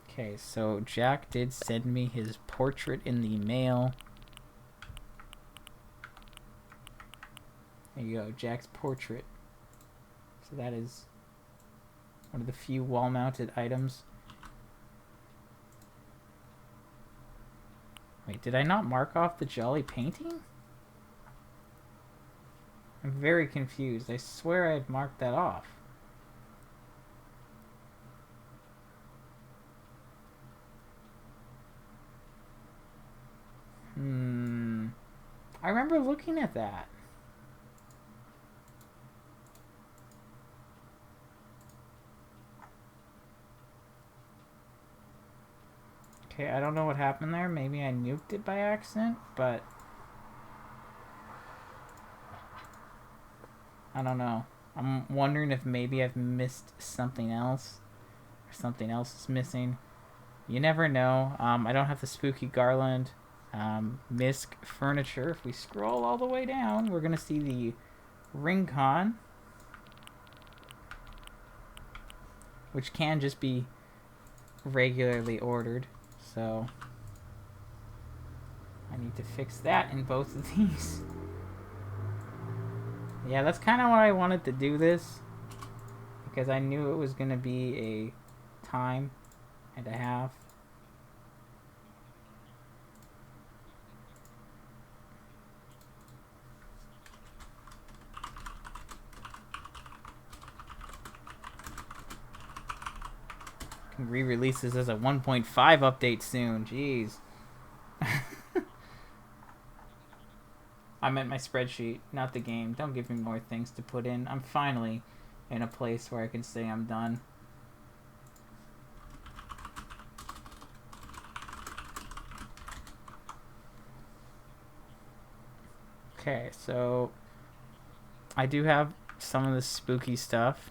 Okay, so Jack did send me his portrait in the mail. There you go, Jack's portrait. So that is one of the few wall-mounted items. Wait, did I not mark off the Jolly painting? I'm very confused. I swear I had marked that off. I remember looking at that. Okay, I don't know what happened there. Maybe I nuked it by accident, but I don't know. I'm wondering if maybe I've missed something else, or something else is missing. You never know. I don't have the spooky garland. Misk furniture. If we scroll all the way down, we're gonna see the Ringcon, which can just be regularly ordered. So I need to fix that in both of these. Yeah, that's kind of why I wanted to do this, because I knew it was gonna be a time and a half. Re-release this as a 1.5 update soon. Jeez. I meant my spreadsheet, not the game. Don't give me more things to put in. I'm finally in a place where I can say I'm done. Okay, so I do have some of the spooky stuff.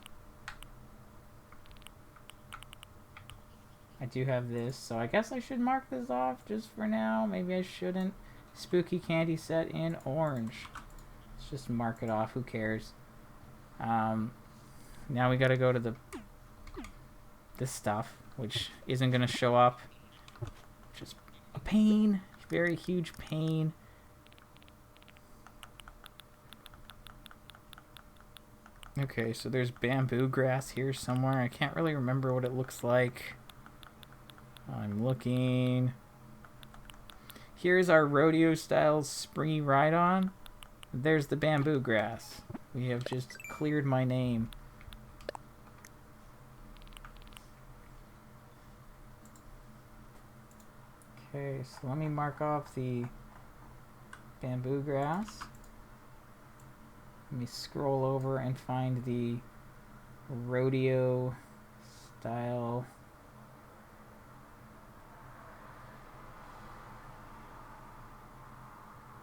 I do have this, so I guess I should mark this off just for now. Maybe I shouldn't. Spooky candy set in orange. Let's just mark it off. Who cares? Now we gotta go to this stuff, which isn't gonna show up. Just a pain, very huge pain. Okay, so there's bamboo grass here somewhere. I can't really remember what it looks like. I'm looking. Here's our rodeo-style springy ride-on. There's the bamboo grass. We have just cleared my name. Okay, so let me mark off the bamboo grass. Let me scroll over and find the rodeo style.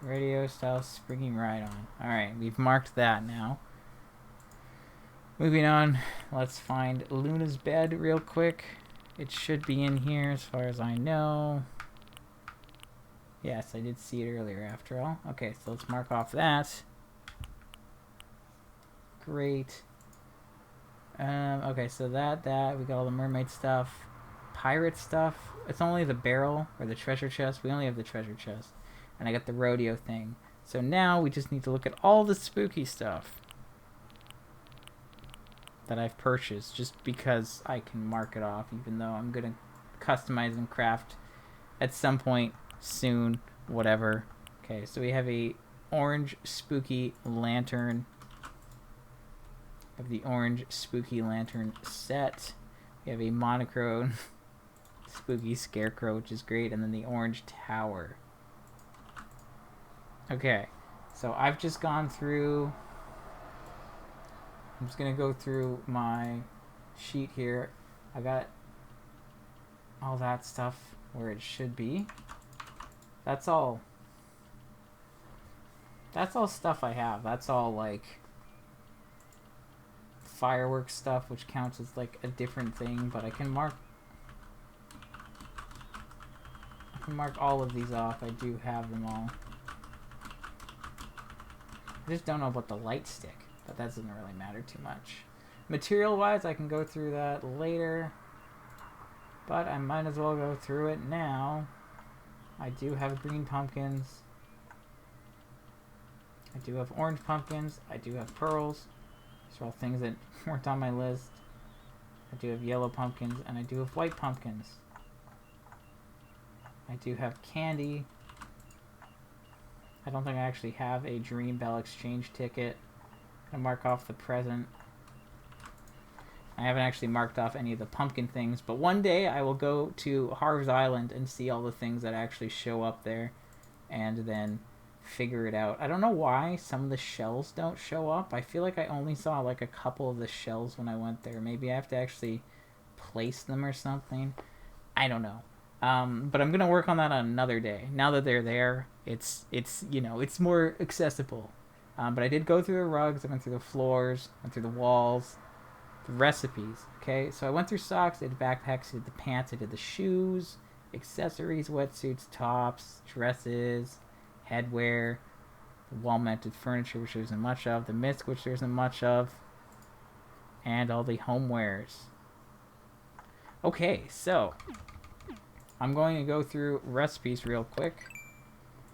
Radio style springing ride on. Alright, we've marked that now. Moving on, let's find Luna's bed real quick. It should be in here as far as I know. Yes, I did see it earlier after all. Okay, so let's mark off that. Great. Okay, so that, we got all the mermaid stuff. Pirate stuff. It's only the barrel or the treasure chest. We only have the treasure chest. And I got the rodeo thing. So now we just need to look at all the spooky stuff that I've purchased, just because I can mark it off, even though I'm going to customize and craft at some point soon, whatever. Okay, so we have a orange spooky lantern. We have the orange spooky lantern set. We have a monochrome spooky scarecrow, which is great, and then the orange tower. Okay, so I've just gone through. I'm just gonna go through my sheet here. I got all that stuff where it should be. That's all stuff I have. That's all like fireworks stuff, which counts as like a different thing, but I can mark all of these off. I do have them all. I just don't know about the light stick, but that doesn't really matter too much. Material-wise, I can go through that later, but I might as well go through it now. I do have green pumpkins. I do have orange pumpkins. I do have pearls. These are all things that weren't on my list. I do have yellow pumpkins, and I do have white pumpkins. I do have candy. I don't think I actually have a Dream Bell exchange ticket. I'm gonna mark off the present. I haven't actually marked off any of the pumpkin things, but one day I will go to Harv's Island and see all the things that actually show up there, and then figure it out. I don't know why some of the shells don't show up. I feel like I only saw like a couple of the shells when I went there. Maybe I have to actually place them or something. I don't know. But I'm gonna work on that on another day. Now that they're there, it's you know, it's more accessible. But I did go through the rugs, I went through the floors, went through the walls, the recipes. Okay, so I went through socks, I did backpacks, I did the pants, I did the shoes, accessories, wetsuits, tops, dresses, headwear, the wall-mounted furniture, which there isn't much of, the mist, which there isn't much of, and all the homewares. Okay, so I'm going to go through recipes real quick.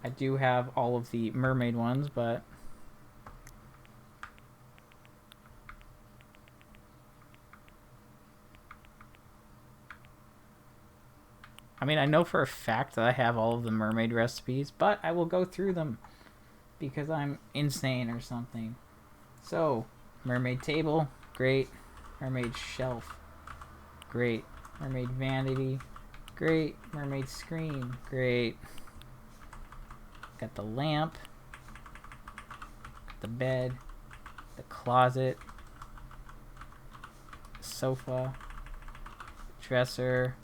I do have all of the mermaid ones, but I mean, I know for a fact that I have all of the mermaid recipes, but I will go through them because I'm insane or something. So, mermaid table, great. Mermaid shelf, great. Mermaid vanity, great. Mermaid screen, great. Got the lamp, the bed, the closet, sofa, dresser,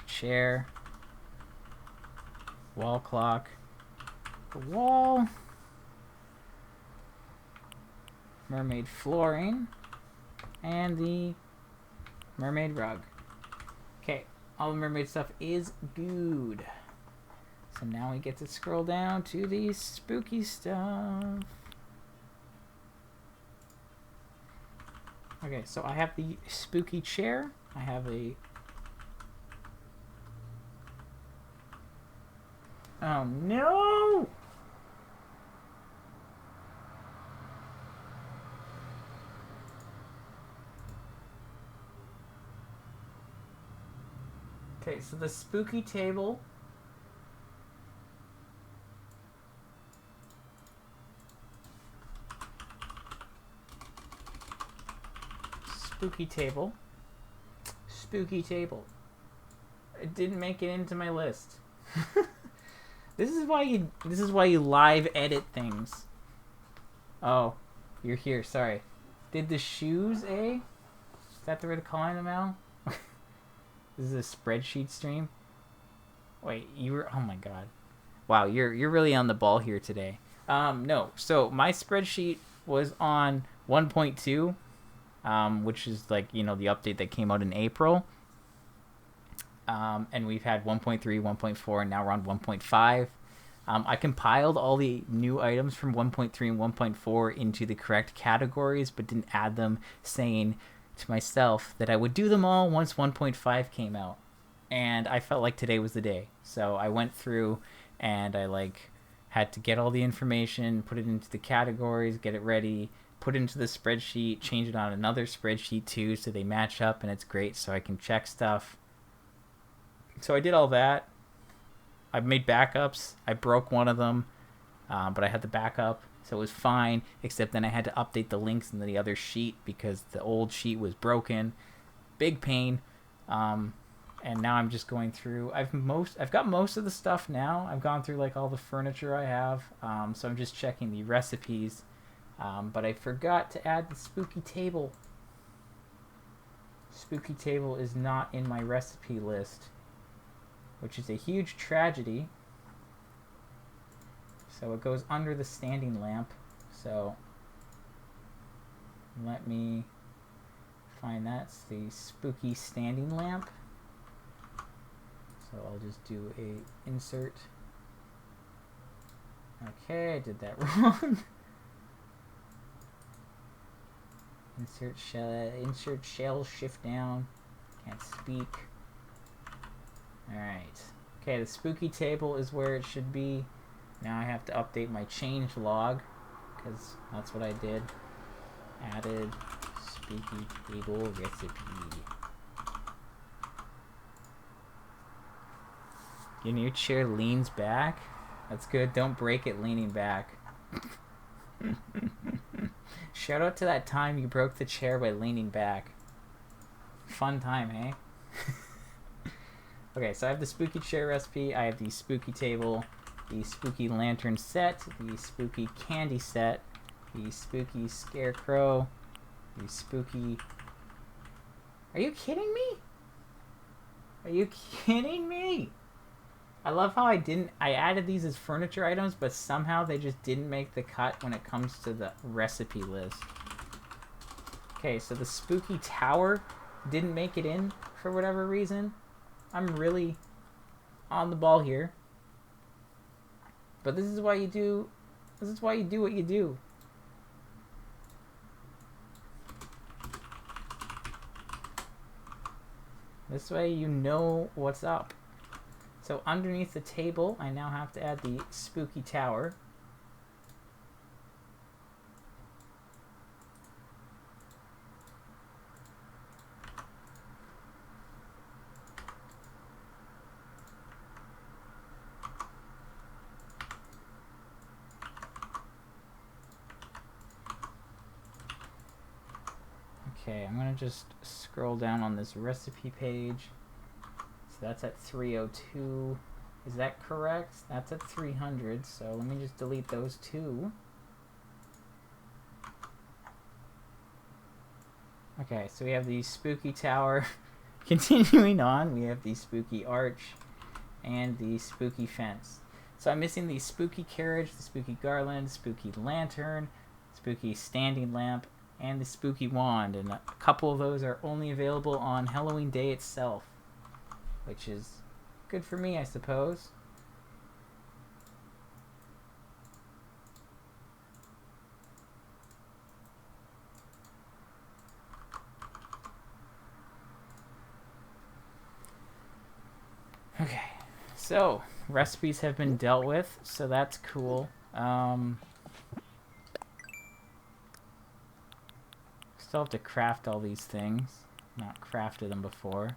chair, wall clock, the wall, mermaid flooring, and the mermaid rug. Okay, all the mermaid stuff is good. So now we get to scroll down to the spooky stuff. Okay, so I have the spooky chair. I have a... Oh no! Okay, so the spooky table. Spooky table. Spooky table. It didn't make it into my list. This is why you live edit things. Oh, you're here. Sorry. Did the shoes, eh? Is that the way to call them now? This is a spreadsheet stream. Wait, you were... Oh my god. Wow, you're really on the ball here today. No. So my spreadsheet was on 1.2, which is like, you know, the update that came out in April. And we've had 1.3, 1.4, and now we're on 1.5. I compiled all the new items from 1.3 and 1.4 into the correct categories, but didn't add them, saying to myself that I would do them all once 1.5 came out. And I felt like today was the day. So I went through and I had to get all the information, put it into the categories, get it ready, put it into the spreadsheet, change it on another spreadsheet too so they match up and it's great so I can check stuff. So I did all that. I've made backups. I broke one of them, but I had the backup, so it was fine, except then I had to update the links in the other sheet because the old sheet was broken. Big pain. And now I'm just going through. I've got most of the stuff now. I've gone through all the furniture I have, so I'm just checking the recipes. But I forgot to add the spooky table. Spooky table is not in my recipe list, which is a huge tragedy. So it goes under the standing lamp. So let me find that's the spooky standing lamp. So I'll just do a insert. Okay, I did that wrong. Insert shell, shift down. Can't speak. Alright. Okay, the spooky table is where it should be. Now I have to update my change log, because that's what I did. Added spooky table recipe. Your new chair leans back? That's good. Don't break it leaning back. Shout out to that time you broke the chair by leaning back. Fun time, eh? Okay, so I have the spooky chair recipe, I have the spooky table, the spooky lantern set, the spooky candy set, the spooky scarecrow, the spooky... Are you kidding me? Are you kidding me? I love how I added these as furniture items, but somehow they just didn't make the cut when it comes to the recipe list. Okay, so the spooky tower didn't make it in for whatever reason. I'm really on the ball here. But this is why you do what you do. This way you know what's up. So underneath the table, I now have to add the spooky tower. Okay, I'm gonna just scroll down on this recipe page. So that's at 302. Is that correct? That's at 300, so let me just delete those two. Okay, so we have the spooky tower. Continuing on, we have the spooky arch and the spooky fence. So I'm missing the spooky carriage, the spooky garland, spooky lantern, spooky standing lamp, and the spooky wand. And a couple of those are only available on Halloween Day itself, which is good for me, I suppose. Okay, so recipes have been dealt with, so that's cool. Still have to craft all these things. Not crafted them before.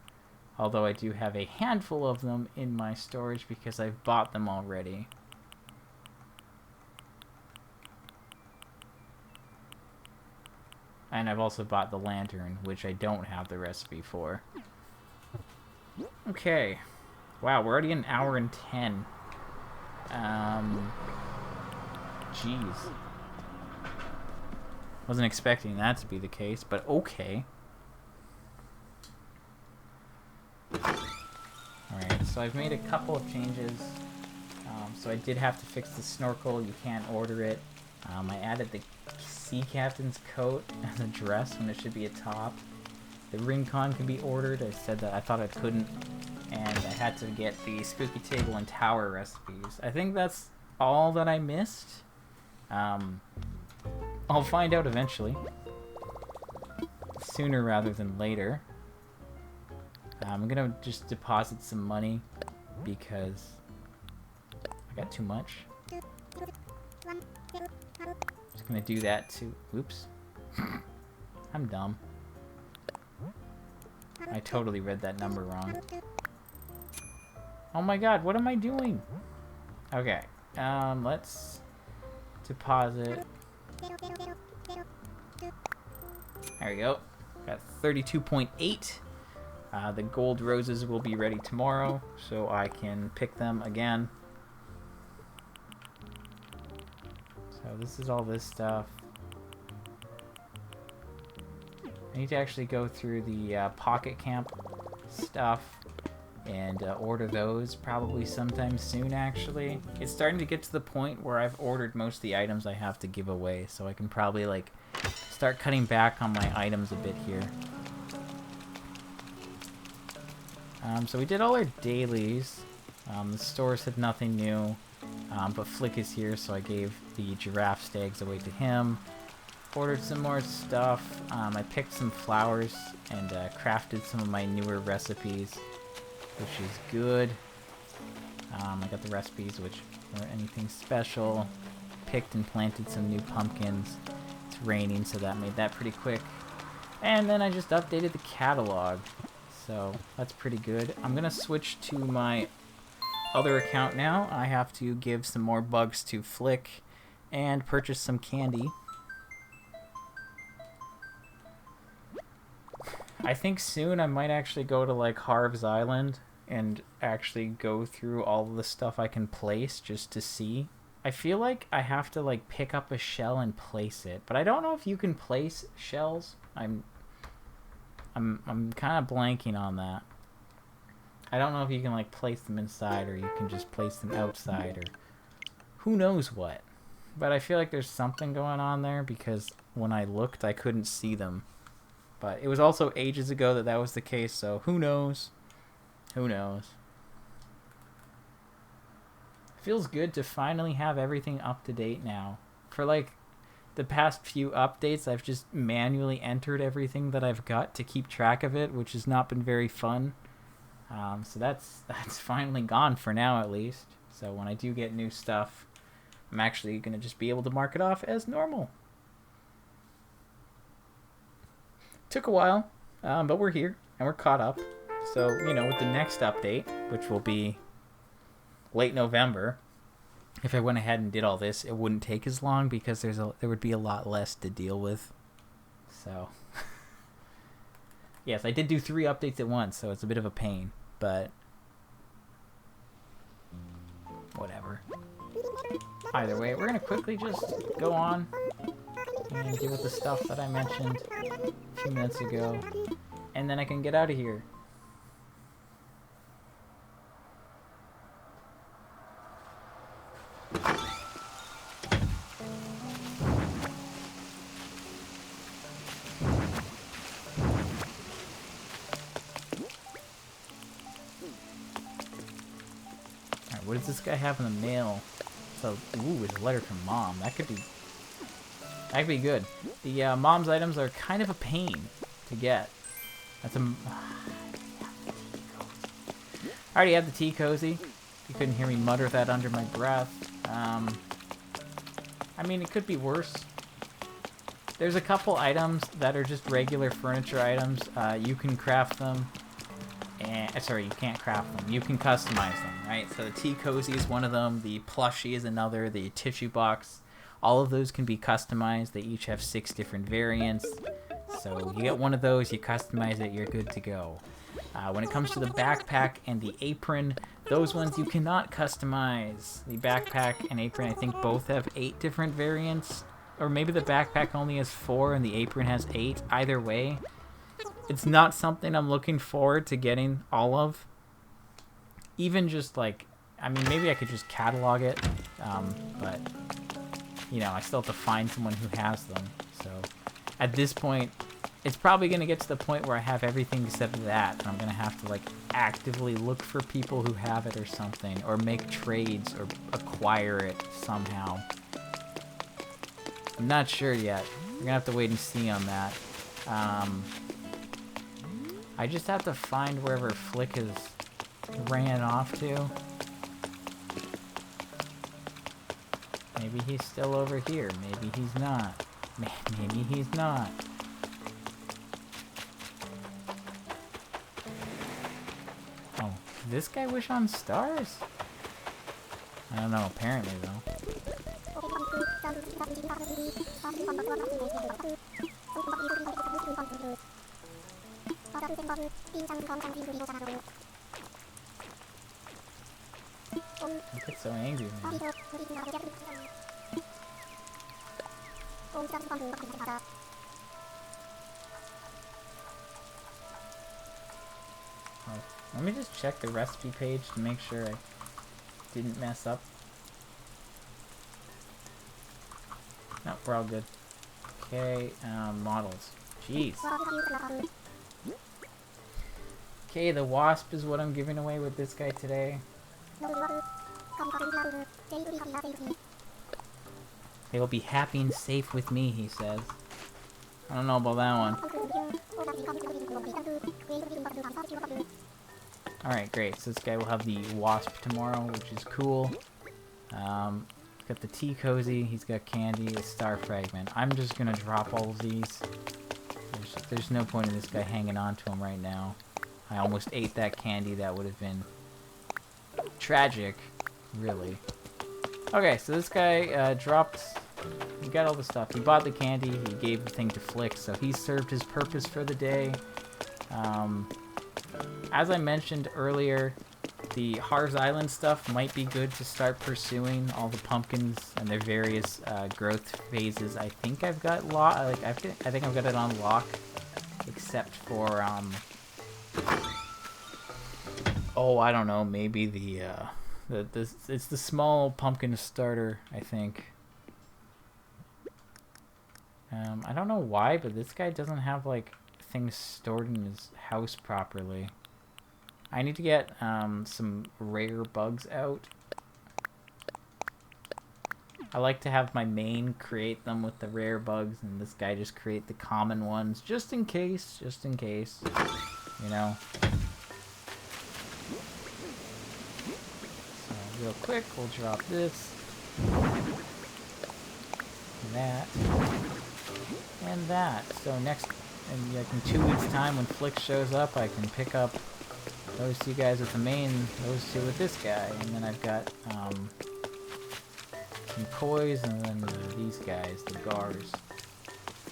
Although I do have a handful of them in my storage because I've bought them already. And I've also bought the lantern, which I don't have the recipe for. Okay. Wow, we're already an hour and 10. Jeez. Wasn't expecting that to be the case, but okay. Alright, so I've made a couple of changes. So I did have to fix the snorkel. You can't order it. I added the sea captain's coat as a dress when it should be a top. The ring con can be ordered. I said that I thought I couldn't. And I had to get the spooky table and tower recipes. I think that's all that I missed. I'll find out eventually. Sooner rather than later. I'm gonna just deposit some money because I got too much. Just gonna do that too. Oops. I'm dumb. I totally read that number wrong. Oh my god, what am I doing? Okay, let's deposit. There we go. Got 32.8. The gold roses will be ready tomorrow, so I can pick them again. So this is all this stuff. I need to actually go through the Pocket Camp stuff and order those probably sometime soon, actually. It's starting to get to the point where I've ordered most of the items I have to give away, so I can probably, like, start cutting back on my items a bit here. So we did all our dailies. The stores had nothing new, but Flick is here, so I gave the giraffe stags away to him. Ordered some more stuff. I picked some flowers and crafted some of my newer recipes, which is good. I got the recipes, which weren't anything special. Picked and planted some new pumpkins. It's raining, so that made that pretty quick. And then I just updated the catalog. So that's pretty good. I'm gonna switch to my other account now. I have to give some more bugs to Flick and purchase some candy. I think soon I might actually go to like Harv's Island and actually go through all of the stuff I can place just to see. I feel like I have to like pick up a shell and place it, but I don't know if you can place shells. I'm kind of blanking on that. I don't know if you can like place them inside or you can just place them outside or who knows what. But I feel like there's something going on there because when I looked I couldn't see them. But it was also ages ago that that was the case, so who knows? Who knows? Feels good to finally have everything up to date now. For like the past few updates, I've just manually entered everything that I've got to keep track of it, which has not been very fun. So that's finally gone for now, at least. So when I do get new stuff, I'm actually going to just be able to mark it off as normal. Took a while, but we're here, and we're caught up. So, you know, with the next update, which will be late November, if I went ahead and did all this, it wouldn't take as long because there would be a lot less to deal with. So, yes, I did do 3 updates at once, so it's a bit of a pain, but whatever. Either way, we're going to quickly just go on and deal with the stuff that I mentioned a few minutes ago, and then I can get out of here. Alright, what does this guy have in the mail? So, ooh, it's a letter from Mom. That could be good. The Mom's items are kind of a pain to get. That's a... I already have the tea cozy. You couldn't hear me mutter that under my breath. I mean, it could be worse. There's a couple items that are just regular furniture items. You can craft them. And, sorry, you can't craft them. You can customize them, right? So the tea cozy is one of them. The plushie is another. The tissue box. All of those can be customized. They each have 6 different variants. So you get one of those, you customize it, you're good to go. When it comes to the backpack and the apron, those ones you cannot customize. The backpack and apron, I think both have 8 different variants. Or maybe the backpack only has 4 and the apron has 8. Either way, it's not something I'm looking forward to getting all of. Even just like, I mean, maybe I could just catalog it, but, you know, I still have to find someone who has them. So at this point, it's probably going to get to the point where I have everything except that, and I'm going to have to, like, actively look for people who have it or something, or make trades, or acquire it somehow. I'm not sure yet. We're going to have to wait and see on that. I just have to find wherever Flick has ran off to. Maybe he's still over here. Maybe he's not. Maybe he's not. Oh, did this guy wish on stars? I don't know, apparently though. I get so angry, man. Oh, let me just check the recipe page to make sure I didn't mess up. No, we're all good. Okay, models. Jeez. Okay, the wasp is what I'm giving away with this guy today. They will be happy and safe with me, he says. I don't know about that one. Alright, great. So this guy will have the wasp tomorrow, which is cool. Got the tea cozy, he's got candy, a star fragment. I'm just gonna drop all of these. There's no point in this guy hanging on to him right now. I almost ate that candy. That would have been tragic, really. Okay, so this guy dropped... He got all the stuff. He bought the candy. He gave the thing to Flick, so he served his purpose for the day. As I mentioned earlier, the Harv's Island stuff might be good to start pursuing all the pumpkins and their various growth phases. I think I've got I think I've got it on lock, except for oh, I don't know, maybe it's the small pumpkin starter, I think. I don't know why, but this guy doesn't have like things stored in his house properly. I need to get some rare bugs out. I like to have my main create them with the rare bugs, and this guy just create the common ones, just in case, you know. So real quick, we'll drop this, and that, and that. So next, like in 2 weeks' time, when Flick shows up, I can pick up those 2 guys with the main, those 2 with this guy, and then I've got some kois, and then these guys, the gars.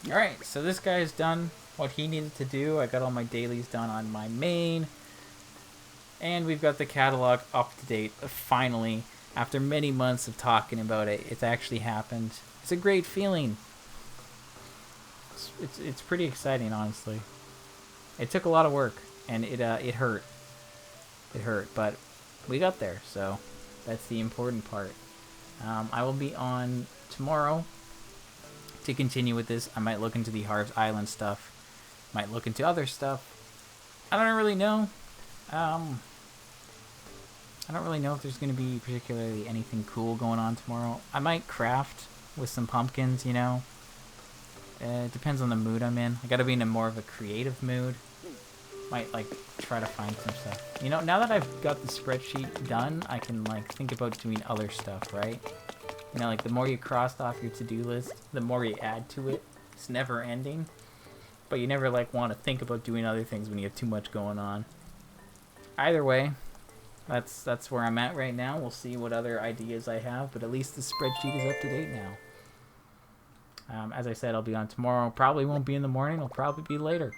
Alright, so this guy's done what he needed to do. I got all my dailies done on my main, and we've got the catalog up to date, finally. After many months of talking about it, it's actually happened. It's a great feeling. It's pretty exciting, honestly. It took a lot of work, and it hurt. It hurt, but we got there, so that's the important part. I will be on tomorrow to continue with this. I might look into the Harv's Island stuff. Might look into other stuff. I don't really know. I don't really know if there's going to be particularly anything cool going on tomorrow. I might craft with some pumpkins, you know. It depends on the mood I'm in. I gotta be in a more of a creative mood. Might, like, try to find some stuff. You know, now that I've got the spreadsheet done, I can, like, think about doing other stuff, right? You know, like, the more you crossed off your to-do list, the more you add to it. It's never ending. But you never, like, want to think about doing other things when you have too much going on. Either way, that's where I'm at right now. We'll see what other ideas I have, but at least the spreadsheet is up to date now. As I said, I'll be on tomorrow. Probably won't be in the morning. It'll probably be later.